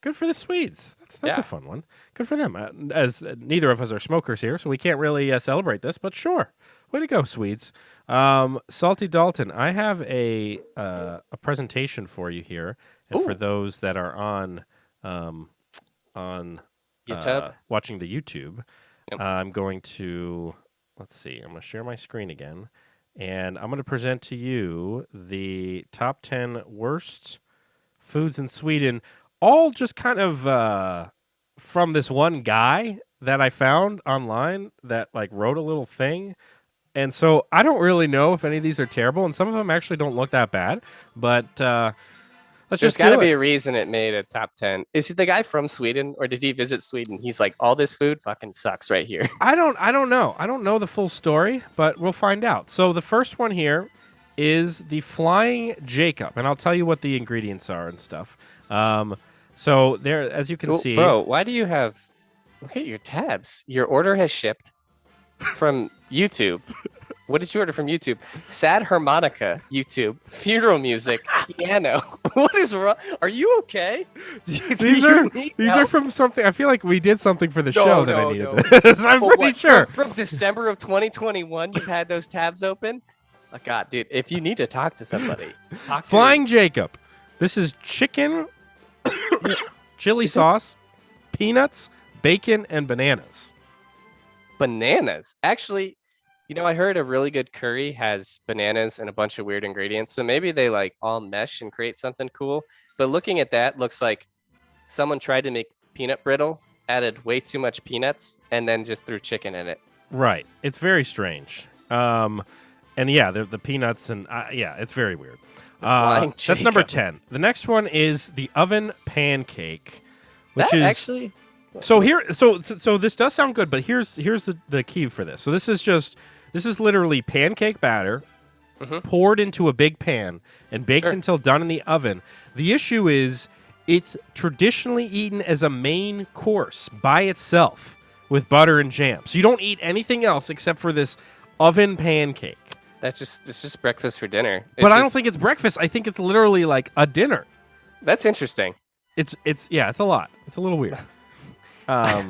good for the Swedes. That's a fun one. Good for them. As neither of us are smokers here, so we can't really celebrate this, but sure. Way to go, Swedes. Salty Dalton, I have a presentation for you here, and for those that are on YouTube, watching the YouTube, I'm going to let's see. I'm going to share my screen again, and I'm going to present to you the top 10 worst foods in Sweden. All just kind of from this one guy that I found online that like wrote a little thing. And so I don't really know if any of these are terrible, and some of them actually don't look that bad. But there's got to be a reason it made a top 10. Is he the guy from Sweden, or did he visit Sweden? He's like, all this food fucking sucks right here. I don't know. I don't know the full story, but we'll find out. So the first one here is the Flying Jacob, and I'll tell you what the ingredients are and stuff. So there, as you can see, bro, why do you have? Look at your tabs. Your order has shipped from YouTube. What did you order from YouTube? Sad harmonica, YouTube, funeral music, piano. What is wrong? Are you okay? These are from something. I feel like we did something for the show that I needed this. I'm pretty sure. From December of 2021, you've had those tabs open. Oh God, dude, if you need to talk to somebody, Flying Jacob. This is chicken, chili sauce, peanuts, bacon, and bananas. Bananas. Actually, I heard a really good curry has bananas and a bunch of weird ingredients. So maybe they like all mesh and create something cool. But looking at that, looks like someone tried to make peanut brittle, added way too much peanuts, and then just threw chicken in it. Right. It's very strange. And yeah, the peanuts and it's very weird. That's number 10. The next one is the oven pancake, which is actually. So this does sound good, but here's the key for this. So this is literally pancake batter poured into a big pan and baked until done in the oven. The issue is it's traditionally eaten as a main course by itself with butter and jam. So you don't eat anything else except for this oven pancake. It's just breakfast for dinner. I don't think it's breakfast. I think it's literally like a dinner. That's interesting. It's a lot. It's a little weird. I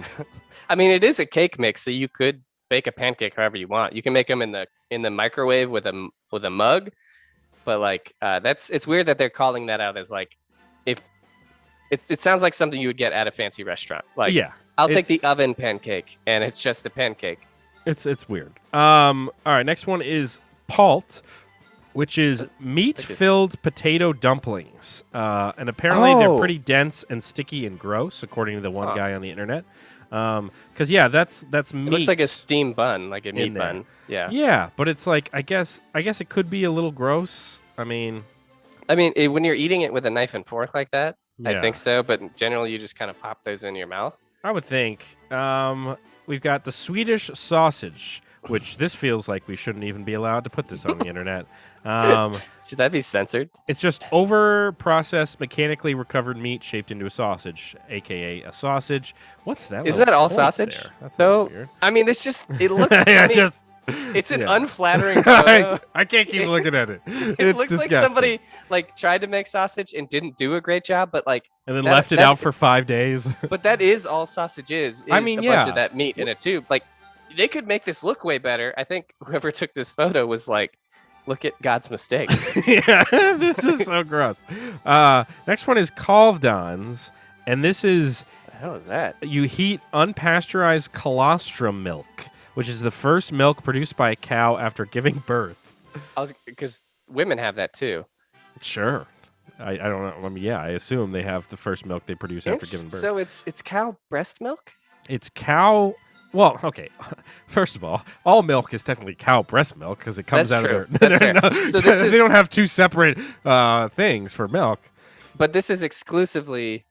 mean, it is a cake mix, so you could bake a pancake however you want. You can make them in the microwave with a mug, but like it's weird that they're calling that out as like if it sounds like something you would get at a fancy restaurant. Like, I'll take the oven pancake, and it's just a pancake. It's weird. All right, next one is palt, which is meat-filled potato dumplings. And apparently they're pretty dense and sticky and gross, according to the one guy on the internet. Because that's meat. It looks like a steam bun, like a meat bun. Yeah. Yeah, but it's like I guess it could be a little gross. I mean, when you're eating it with a knife and fork like that, Yeah. I think so. But generally, you just kind of pop those in your mouth. I would think. We've got the Swedish sausage, which this feels like we shouldn't even be allowed to put this on the internet. Should that be censored? It's just over-processed, mechanically recovered meat shaped into a sausage, a.k.a. a sausage. What's that? Isn't that all sausage? There? That's So, weird. I mean, it looks. It's an unflattering I photo. can't keep looking at it. It It's looks disgusting. like somebody tried to make sausage and didn't do a great job, but and then left it out for 5 days. But that is all sausage is. I mean, a bunch of that meat in a tube. They could make this look way better. I think whoever took this photo was like, look at God's mistake. Yeah, this is so gross. Next one is Calvedons, and this is What the hell is that? you heat unpasteurized colostrum milk, which is the first milk produced by a cow after giving birth. Because women have that too. Sure. I don't know. I mean, yeah, I assume they have the first milk they produce after giving birth. So it's cow breast milk? It's cow. Well, okay. First of all milk is technically cow breast milk because it comes That's out true. of their. That's fair. So this they is- don't have two separate things for milk. But this is exclusively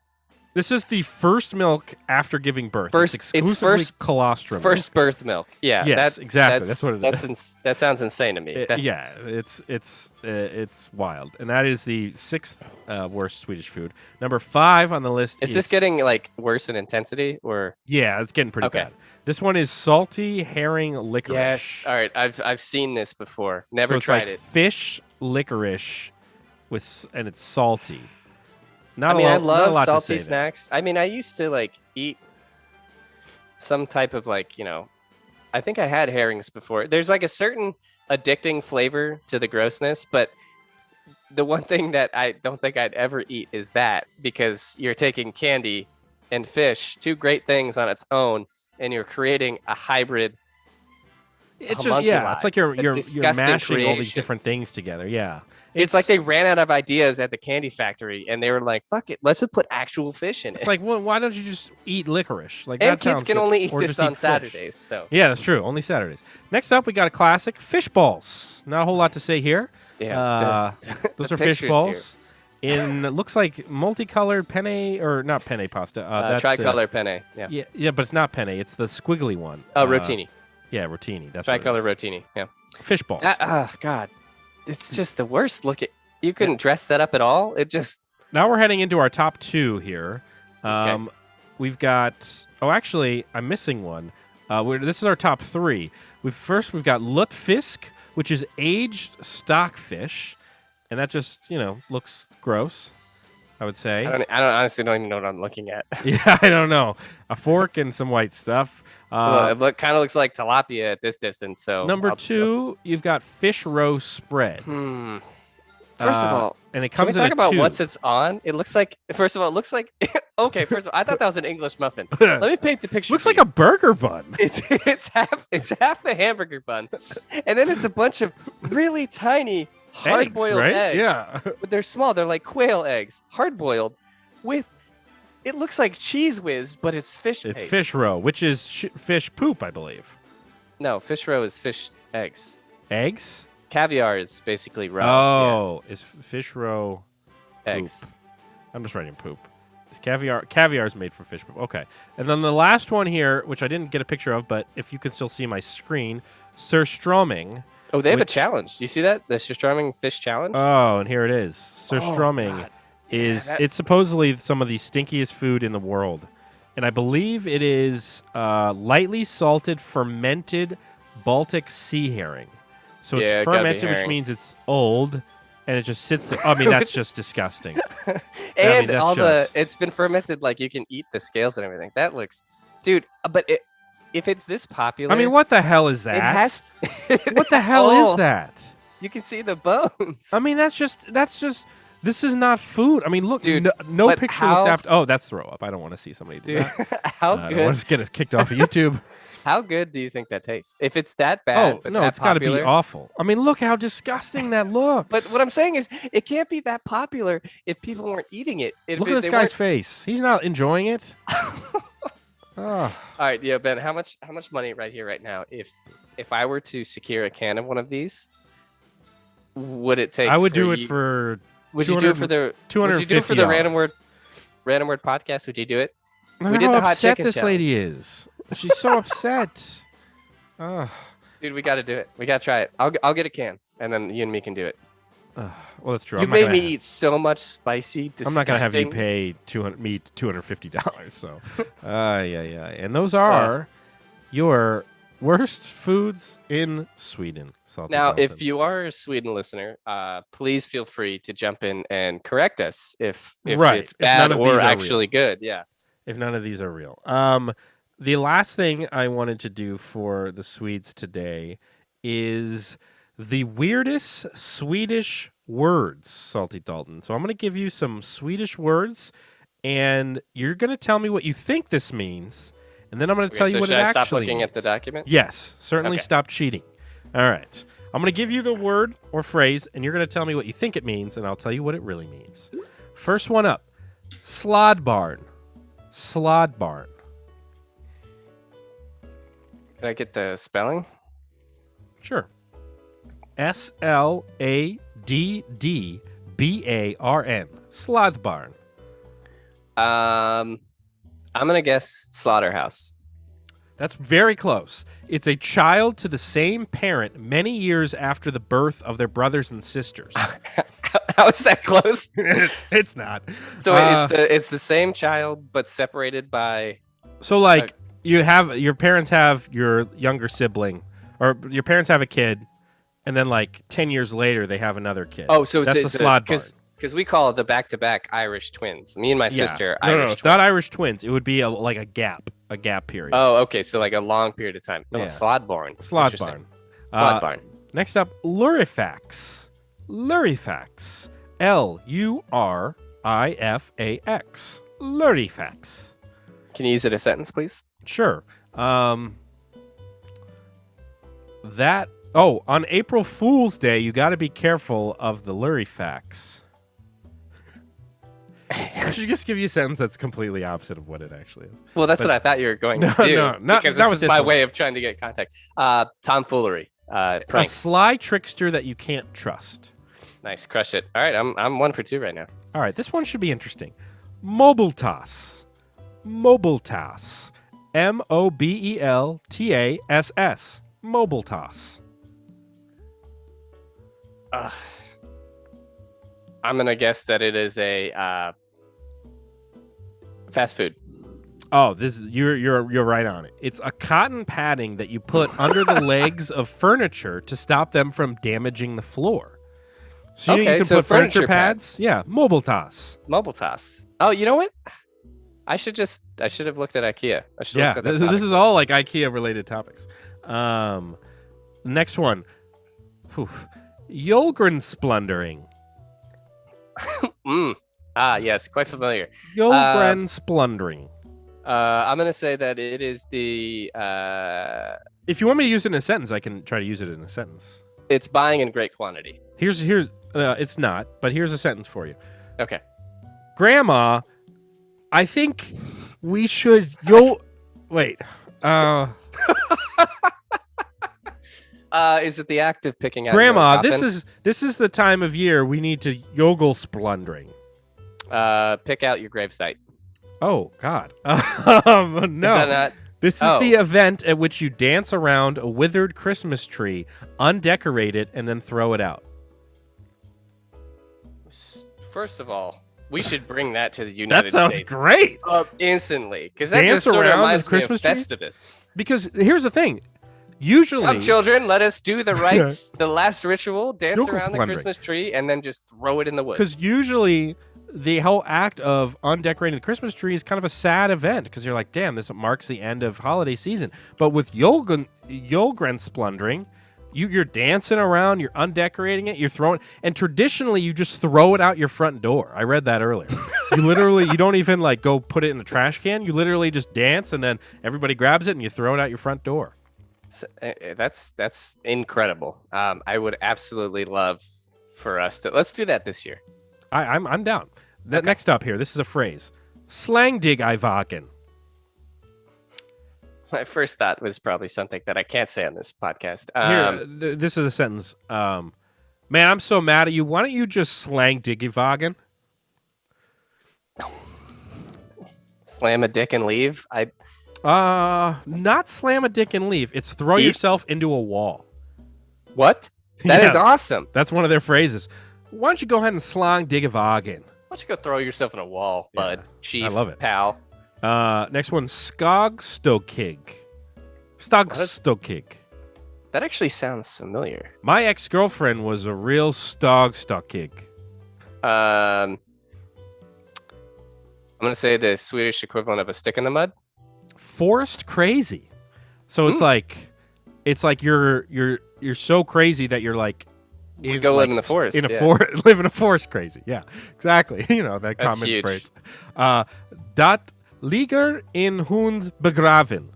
This is the first milk after giving birth. It's exclusively first- colostrum. first birth milk. Yeah. Yes, exactly. That's what it is. That sounds insane to me. Yeah, it's wild, and that is the sixth worst Swedish food. Number 5 on the list. Is this getting worse in intensity or? Yeah, it's getting pretty Okay. bad. This one is salty herring licorice. Yes. All right. I've seen this before. So Never it's tried like it. fish licorice and it's salty. I not a love lot to salty say there. snacks. I mean, I used to eat some type of I think I had herrings before. There's a certain addicting flavor to the grossness, but the one thing that I don't think I'd ever eat is that, because you're taking candy and fish, two great things on its own, and you're creating a hybrid. It's just homunculi, it's like you're disgusting mashing all these creation. different things together. Yeah. It's like they ran out of ideas at the candy factory, and they were like, "Fuck it, let's just put actual fish in it." It's like, well, why don't you just eat licorice? Like and that kids sounds can good. only eat Or this just on eat fish. Saturdays, so Yeah, that's true. Only Saturdays. Next up, we got a classic, fish balls. Not a whole lot to say here. yeah. Those the are fish pictures balls. In looks like multicolored penne or not penne pasta. That's tricolor penne. Yeah. Yeah, but it's not penne. It's the squiggly one. Rotini. Yeah, rotini. That's what it Tricolor is. rotini. Yeah. Fish balls. God, it's just the worst. You couldn't dress that up at all. It just. Now we're heading into our top 2 here. Okay. We've got. Oh, actually, I'm missing one. This is our top 3. We've got lutefisk, which is aged stockfish, and that just looks gross. I would say. I honestly don't even know what I'm looking at. Yeah, I don't know. A fork and some white stuff. Well, it kind of looks like tilapia at this distance. So Number 2, you've got fish roe spread. First of all, and it can we comes in talk a about tube. what's it's on? It looks like. First of all, it looks like. Okay. First of all, I thought that was an English muffin. Let me paint the picture. Looks for like you. a burger bun. It's half the hamburger bun, and then it's a bunch of really tiny hard-boiled right? eggs. Yeah. But they're small. They're like quail eggs, hard-boiled, with. It looks like Cheese Whiz, but it's fish It's paste. fish roe, which is fish poop, I believe. No, fish roe is fish eggs. Eggs? Caviar is basically roe. Oh, is fish roe yeah. poop? Eggs. I'm just writing poop. Is caviar is made for fish poop. Okay. And then the last one here, which I didn't get a picture of, but if you can still see my screen, surströmming. Oh, they have a which- challenge. Do you see that? The surströmming fish challenge? Oh, and here it is. Surströmming God. is that- it's supposedly some of the stinkiest food in the world. And I believe it is lightly salted fermented Baltic sea herring. So Yeah, it's it gotta be fermented, which herring. means it's old, and it just sits there. I mean, that's just disgusting. And that's all just- it's been fermented, like you can eat the scales and everything. That looks, dude. But if it's this popular, I mean, what the hell is that? It has. What the hell Oh, is that? You can see the bones. I mean, that's just. This is not food. I mean, look, Dude, no but picture looks how- apt. Oh, that's throw up. I don't want to see somebody do Dude, that. how I don't want good? to get us kicked off of YouTube. How good do you think that tastes? If it's that bad, Oh but no, that it's got to be popular, awful. I mean, look how disgusting that looks. but what I'm saying is, it can't be that popular if people weren't eating it. If look it, at this they guy's face. He's not enjoying it. All right, yeah, Ben. How much money right here, right now? If I were to secure a can of one of these, would it take? I would do it you- for. Would you do it for the? Would you do it for the $250. random word podcast? Would you do it? Look We how did the hot upset chicken this lady is. She's so upset. Oh. Dude, we got to do it. We got to try it. I'll get a can, and then you and me can do it. Well, that's true. You made me eat so much spicy, disgusting. I'm not gonna have you pay $250. So, yeah. And those are your worst foods in Sweden. Salty Now, Dalton. if you are a Sweden listener, please feel free to jump in and correct us if Right. it's If bad none of or these are actually good. Yeah. if none of these are real. The last thing I wanted to do for the Swedes today is the weirdest Swedish words, Salty Dalton. So I'm going to give you some Swedish words, and you're going to tell me what you think this means, and then I'm going to tell you what it should I actually stop looking at the means. document? Yes, certainly Okay. stop cheating. All right. I'm going to give you the word or phrase, and you're going to tell me what you think it means, and I'll tell you what it really means. First one up, Slodbarn. Slodbarn. Can I get the spelling? Sure. Sladdbarn. Slodbarn. I'm gonna guess slaughterhouse. That's very close. It's a child to the same parent many years after the birth of their brothers and sisters. How is that close? It's not. So it's the same child but separated by. So like you have your parents have your younger sibling, or your parents have a kid, and then like 10 years later they have another kid. Oh, so that's it's a Slodbarn. because we call it the back-to-back Irish twins. Me and my sister. No, Irish no, twins. it's not Irish twins. It would be like a gap period. Oh, okay. So like a long period of time. No, Yeah. Slodbarn. Slodbarn. Slodbarn. Next up, Lurifax. Lurifax. Lurifax. Lurifax. Can you use it in a sentence, please? Sure. On April Fool's Day, you got to be careful of the Lurifax. I should just give you a sentence that's completely opposite of what it actually is. Well, that's But- what I thought you were going No, to do. no, not- because not this with is this my one. way of trying to get contact. Tomfoolery. A Pranks. sly trickster that you can't trust. Nice, crush it. All right, I'm 1 for 2 right now. All right, this one should be interesting. Mobiltas. Mobiltas. Mobeltass. Mobiltas. I'm gonna guess that it is a fast food. Oh, this is you're right on it. It's a cotton padding that you put under the legs of furniture to stop them from damaging the floor. So you Okay, can so put furniture furniture pads? Yeah, Mobiltas. Mobile toss. Oh, you know what? I should have looked at IKEA. I should Yeah, have looked at this is all like IKEA related topics. Next one. Jolgren splundering. Yes, quite familiar. Jolgren splundering. I'm gonna say that it is the If you want me to use it in a sentence, I can try to use it in a sentence. it's buying in great quantity. Here's it's not, but here's a sentence for you. Okay. Grandma, I think we should wait. Is it the act of picking out Grandma, your own this is the time of year we need to yogel splundering. coffin? Pick out your gravesite. Oh God. No. Is that not? This is Oh. the event at which you dance around a withered Christmas tree, undecorate it, and then throw it out. First of all, we should bring that to the United That sounds States great. instantly, because that Dance just sort of around reminds the me Christmas of tree? Festivus. Because here's the thing. Usually, Come, children, let us do the rites, the last ritual, dance Yogel around the splundering. Christmas tree, and then just throw it in the woods. because usually the whole act of undecorating the Christmas tree is kind of a sad event because you're like, damn, this marks the end of holiday season. But with Jolgren splundering, You're dancing around, you're undecorating it, you're throwing, and traditionally you just throw it out your front door. I read that earlier. You don't even like go put it in the trash can. You literally just dance, and then everybody grabs it and you throw it out your front door. So, that's incredible. I would absolutely love for us to let's do that this year. I'm down. Okay. Next up here, this is a phrase: slang dig I wagen. My first thought was probably something that I can't say on this podcast. This is a sentence. Man, I'm so mad at you. Why don't you just slang diggy wagen? Slam a dick and leave. Not slam a dick and leave. It's throw yourself into a wall. What? That is Yeah. awesome. That's one of their phrases. Why don't you go ahead and slang diggy wagen? Why don't you go throw yourself in a wall, bud? Chief, I love it. pal. Next one, skogstokig. Skogstokig. That actually sounds familiar. My ex-girlfriend was a real skogstokig. I'm gonna say the Swedish equivalent of a stick in the mud. Forest crazy. So it's like you're so crazy that you're like You go live in the forest. Live in a forest crazy. Yeah, exactly. That That's common huge. phrase. Dat ligger in hund begraven.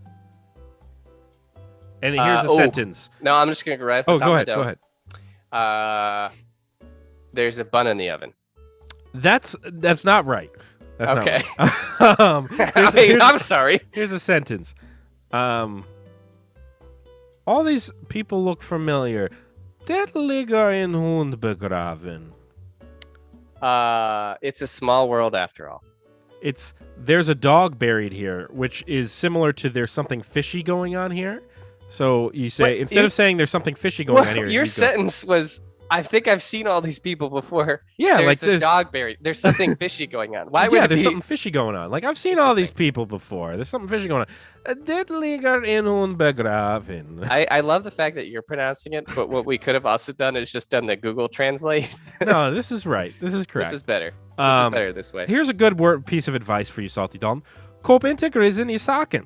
And here's a sentence. No, I'm just gonna go right. Off the Oh, top go ahead. There's a bun in the oven. That's not right. That's Okay. Not right. I'm sorry. Here's a sentence. All these people look familiar. Det ligger in hund begraven. It's a small world after all. There's a dog buried here, which is similar to there's something fishy going on here. So you say instead of saying there's something fishy going on here, Your you go, sentence was, I think I've seen all these people before. Yeah, there's like a dog buried. There's something fishy going on. Why would yeah, it there's be? something fishy going on. Like I've seen all these people before. There's something fishy going on. Det ligger in hund begraven. I love the fact that you're pronouncing it, but what we could have also done is just done the Google Translate. No, this is right. This is correct. This is better. This is better this way. Here's a good piece of advice for you, Salty Dalton. Koop inte grisen I saken.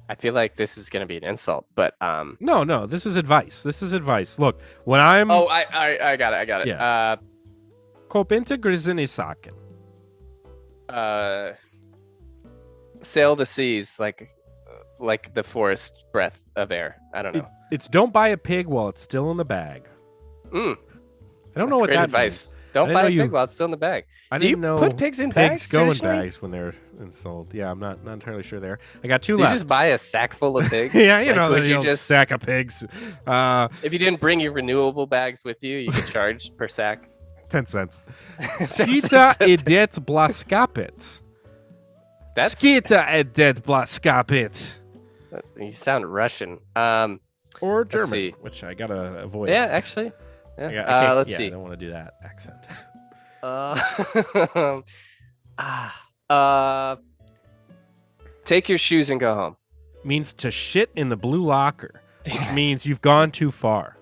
I feel like this is going to be an insult, but No, this is advice. This is advice. Look, when I'm Oh, I got it. Yeah. Koop inte grisen I saken. Sail the seas like the forest breath of air. I don't know. It's don't buy a pig while it's still in the bag. Mm, I don't know that's what great that advice. means. Don't I buy a didn't know pig while it's still in the bag. I Do you didn't know put pigs in pigs bags? go in traditionally? bags when they're sold. Yeah, I'm not entirely sure there. I got two Do you left. just buy a sack full of pigs? Yeah, you Like, know, would the you old just sack of pigs. if you didn't bring your renewable bags with you, you could charge per sack 10 cents. 10 Skita cents. idet blaskapit. That's Skita idet blaskapit. you sound Russian. Or Let's German, see. which I gotta avoid. Yeah, actually. Yeah. I can't- Let's yeah, see. I don't want to do that accent. Take your shoes and go home. Means to shit in the blue locker, which means you've gone too far.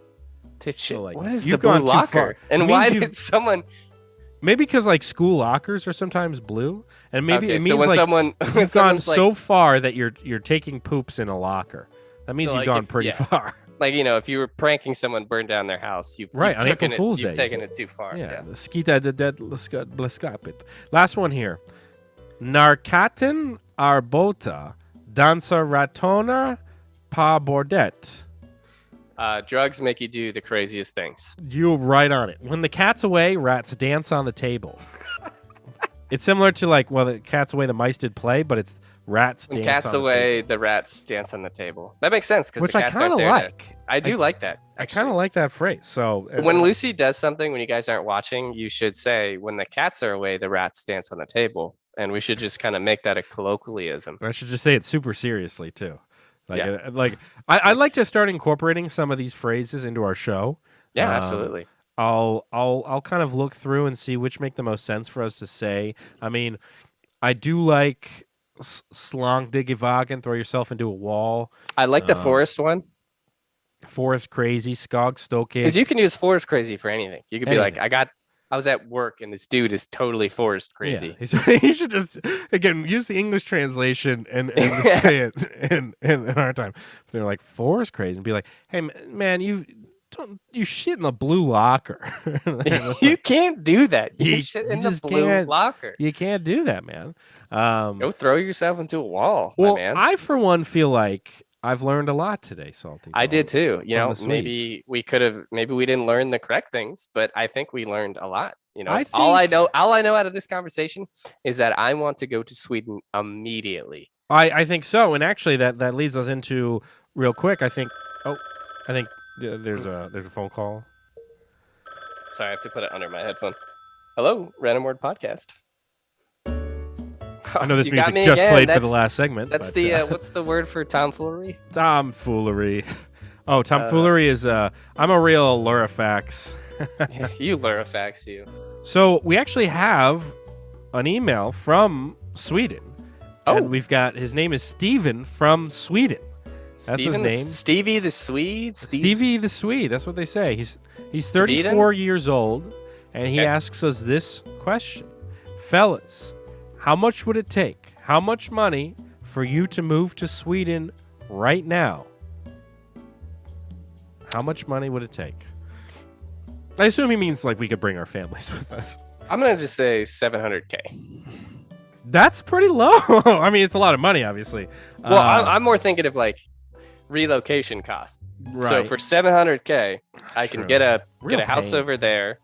So, like, what is you've the blue gone too far. locker? It And means why you've- did someone? Maybe because like school lockers are sometimes blue, and maybe Okay, it means so when like someone when you've gone someone's like, so far that you're taking poops in a locker. That means So, you've like, gone if- pretty yeah. far. like if you were pranking someone, burn down their house, Right, on April taken Fool's You've Day. taken it too far. Yeah, the skita de dead blaskapit. Last one here. Narkaten arbota dansa ratona pa bordet. Drugs make you do the craziest things. You're right on it. When the cat's away, rats dance on the table. It's similar to like, well, the cat's away, the mice did play, but it's rats When dance cats on the away, table. the rats dance on the table. That makes sense because Which the I cats kind aren't of there. like. I do like that. I kind of like that phrase. So When Lucy does something, when you guys aren't watching, you should say, "When the cats are away, the rats dance on the table," and we should just kind of make that a colloquialism. I should just say it super seriously too. Like, Yeah. I'd like to start incorporating some of these phrases into our show. Yeah, Um, absolutely. I'll kind of look through and see which make the most sense for us to say. I mean, I do like slang diggevagen, throw yourself into a wall. I like the forest one Forest crazy, skog stoke. because you can use forest crazy for anything. You could be like, Anything. "I got I was at work and this dude is totally forest crazy. Yeah, he should just again use the English translation and just say it in our time. They're like forest crazy and be like, "Hey man, you shit in the blue locker." You can't do that. You You- shit you in the just blue can't- locker. You can't do that, man. Go throw yourself into a wall, Well, my man. I for one feel like I've learned a lot today, Salty. I did Dog, too. You from know, the Swedes. maybe we could have, maybe we didn't learn the correct things, but I think we learned a lot. You know, I all I think- know out of this conversation is that I want to go to Sweden immediately. I think so, and actually that leads us into real quick. I think there's a phone call. Sorry, I have to put it under my headphone. Hello, Random Word Podcast. I know this You got music me just again. played for the That's- last segment. That's but, the what's the word for tomfoolery? tomfoolery. Oh, tomfoolery is I'm a real Lurifax. You Lurifax, you. So we actually have an email from Sweden. Oh. And we've got his name is Steven from Sweden. That's Steven, his name. Stevie the Swede. Stevie the Swede. That's what they say. He's Sweden? 34 years old, and he Okay. asks us this question, fellas: how much would it take? How much money for you to move to Sweden right now? How much money would it take? I assume he means like we could bring our families with us. I'm gonna just say 700K. That's pretty low. I mean, it's a lot of money, obviously. Well, I'm more thinking of like relocation cost. So right. for 700K, I can True. get a Real house pain. over there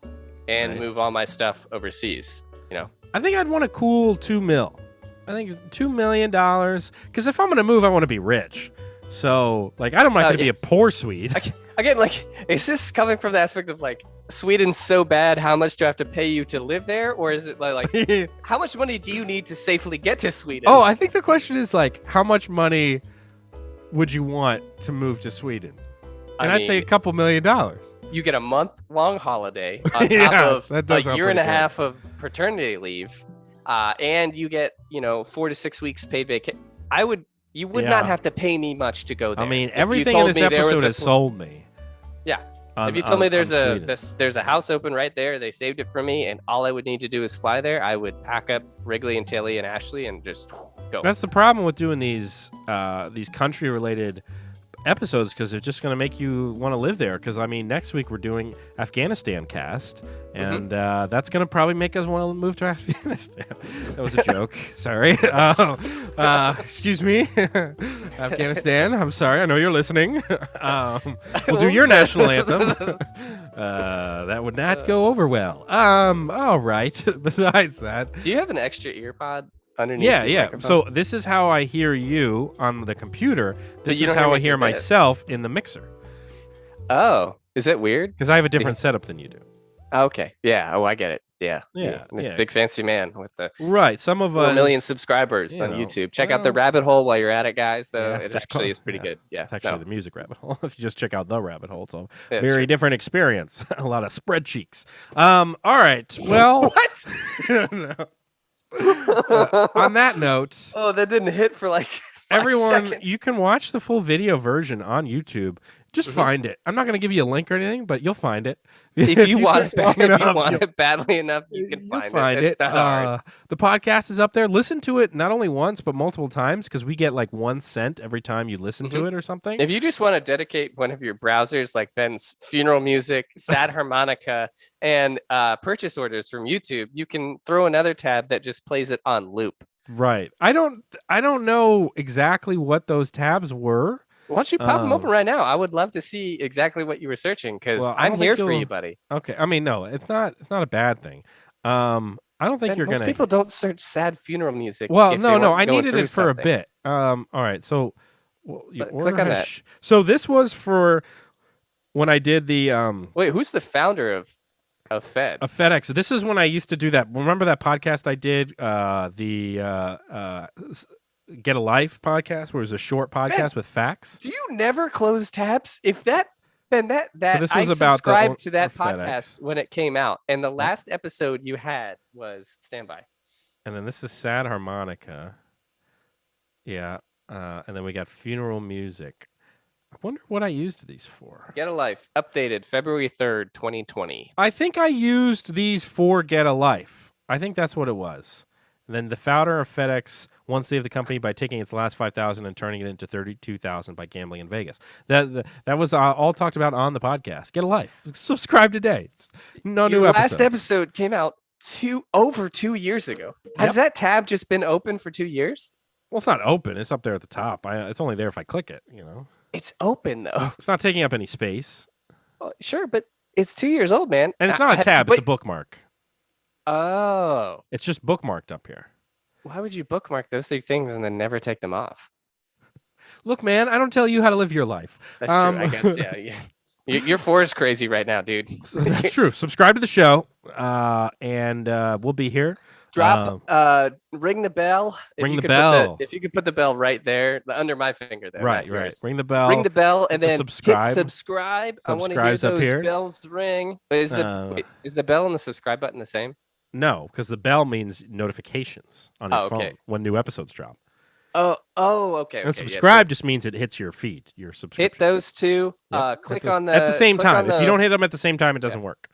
and Right. move all my stuff overseas. You know, I think I'd want a cool $2 million. I think $2 million. Because if I'm gonna move, I want to be rich. So, like, I'm not gonna be a poor Swede. again, like, is this coming from the aspect of like Sweden's so bad? How much do I have to pay you to live there, or is it like how much money do you need to safely get to Sweden? Oh, I think the question is like, how much money would you want to move to Sweden? And I'd say a couple $1 million. You get a month-long holiday on top Yeah, of that does a sound year and a pretty good. half of paternity leave, and you get 4 to 6 weeks paid vacation. You would Yeah. not have to pay me much to go there. I mean, If you everything in told this me there was episode a has pl- sold me. Yeah. on- If you told on- me on there's Sweden. there's a house open right there, they saved it for me, and all I would need to do is fly there, I would pack up Wrigley and Tilly and Ashley and just go. That's the problem with doing these country-related episodes, because they're just going to make you want to live there. Because I mean, next week we're doing Afghanistan cast, and that's going to probably make us want to move to Afghanistan. That was a joke. Sorry. Excuse me, Afghanistan. I'm sorry. I know you're listening. We'll do your national anthem. That would not go over well. All right. Besides that. Do you have an extra ear pod underneath? Yeah, your yeah. microphone? So this is how I hear you on the computer. This you is don't hear how me I hear through this. myself in the mixer. Oh, is that weird? Because I have a different setup than you do. Okay. Yeah. Oh, I get it. Yeah. Yeah, I'm this yeah. big fancy man with the Right. Some of 4 us. million subscribers you on know, YouTube. Check out the well- rabbit hole while you're at it, guys. Though Yeah, it just actually call- is pretty yeah. good. Yeah. It's actually no, the music rabbit hole. If you just check out the rabbit hole, it's a it's very true. different experience. A lot of spread cheeks. All right. Well, What? no. On that note, Oh, that didn't hit for like 5 everyone, seconds. you can watch the full video version on YouTube. Just find it. I'm not going to give you a link or anything, but you'll find it. if you want search long it, if you enough, want you'll- it badly enough, you can You'll find it. It's not hard. The podcast is up there. Listen to it not only once but multiple times, because we get like 1 cent every time you listen to it or something. If you just want to dedicate one of your browsers, like Ben's funeral music, sad harmonica, and purchase orders from YouTube, you can throw another tab that just plays it on loop. Right. I don't know exactly what those tabs were. Why don't you pop them open right now? I would love to see exactly what you were searching, because Well, I I'm don't here think for you'll- you, buddy. Okay. I mean, no, it's not a bad thing. I don't think Ben, you're most gonna. people don't search sad funeral music. Well, if they no. weren't I going needed through it for something. a bit. All right. So, you Click order on a that. So this was for when I did the Wait, who's the founder of Fed? a FedEx. This is when I used to do that. Remember that podcast I did, Get a Life podcast, where it was a short podcast with facts. Do you never close tabs? If that, Ben, that this was I about the subscribed to that or FedEx. podcast when it came out, and the last episode you had was Standby. And then this is Sad Harmonica. Yeah. And then we got funeral music. I wonder what I used these for. Get a Life, updated February 3rd, 2020. I think I used these for Get a Life. I think that's what it was. And then the founder of FedEx once saved the company by taking its last 5,000 and turning it into 32,000 by gambling in Vegas. That was all talked about on the podcast. Get a Life. Subscribe today. No new episodes. Last episode came out over 2 years ago. Has that tab just been open for 2 years? Well, it's not open. It's up there at the top. It's only there if I click it. It's open though. It's not taking up any space. Well, sure, but it's 2 years old, man. And it's not a tab. It's a bookmark. Oh. It's just bookmarked up here. Why would you bookmark those 3 things and then never take them off? Look, man, I don't tell you how to live your life. That's true, I guess. Yeah. You're Forrest crazy right now, dude. That's true. Subscribe to the show, and we'll be here. Drop, ring the bell. Ring the bell. If you could put the bell right there, under my finger there. Right. Ring the bell. Ring the bell, and then subscribe. hit subscribe. I want to hear those bells ring. Is the bell and the subscribe button the same? No, because the bell means notifications on your phone when new episodes drop. Oh, okay. And subscribe just means it hits your feed, your subscription. Hit those two. Yep. Click on the at the same time. If you don't hit them at the same time, it doesn't work.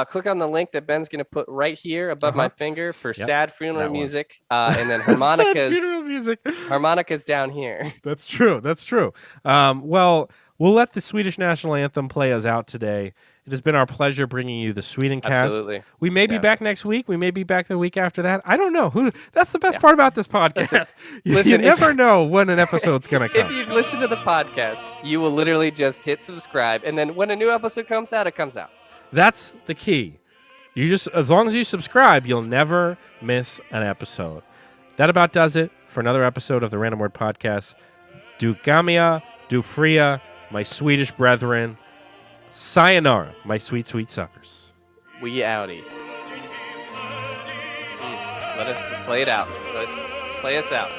Click on the link that Ben's going to put right here above my finger for sad funeral music, and then harmonicas. Sad funeral music. Harmonicas down here. That's true. Well, we'll let the Swedish national anthem play us out today. It has been our pleasure bringing you the SwedenCast. Absolutely. We may be back next week. We may be back the week after that. I don't know. That's the best part about this podcast. Listen, you never know when an episode's going to come. If you listen to the podcast, you will literally just hit subscribe, and then when a new episode comes out, it comes out. That's the key. As long as you subscribe, you'll never miss an episode. That about does it for another episode of the Random Word Podcast. Du gamia, du fria, my Swedish brethren. Sayonara, my sweet, sweet suckers. We outie. Let us play it out. Let us play us out.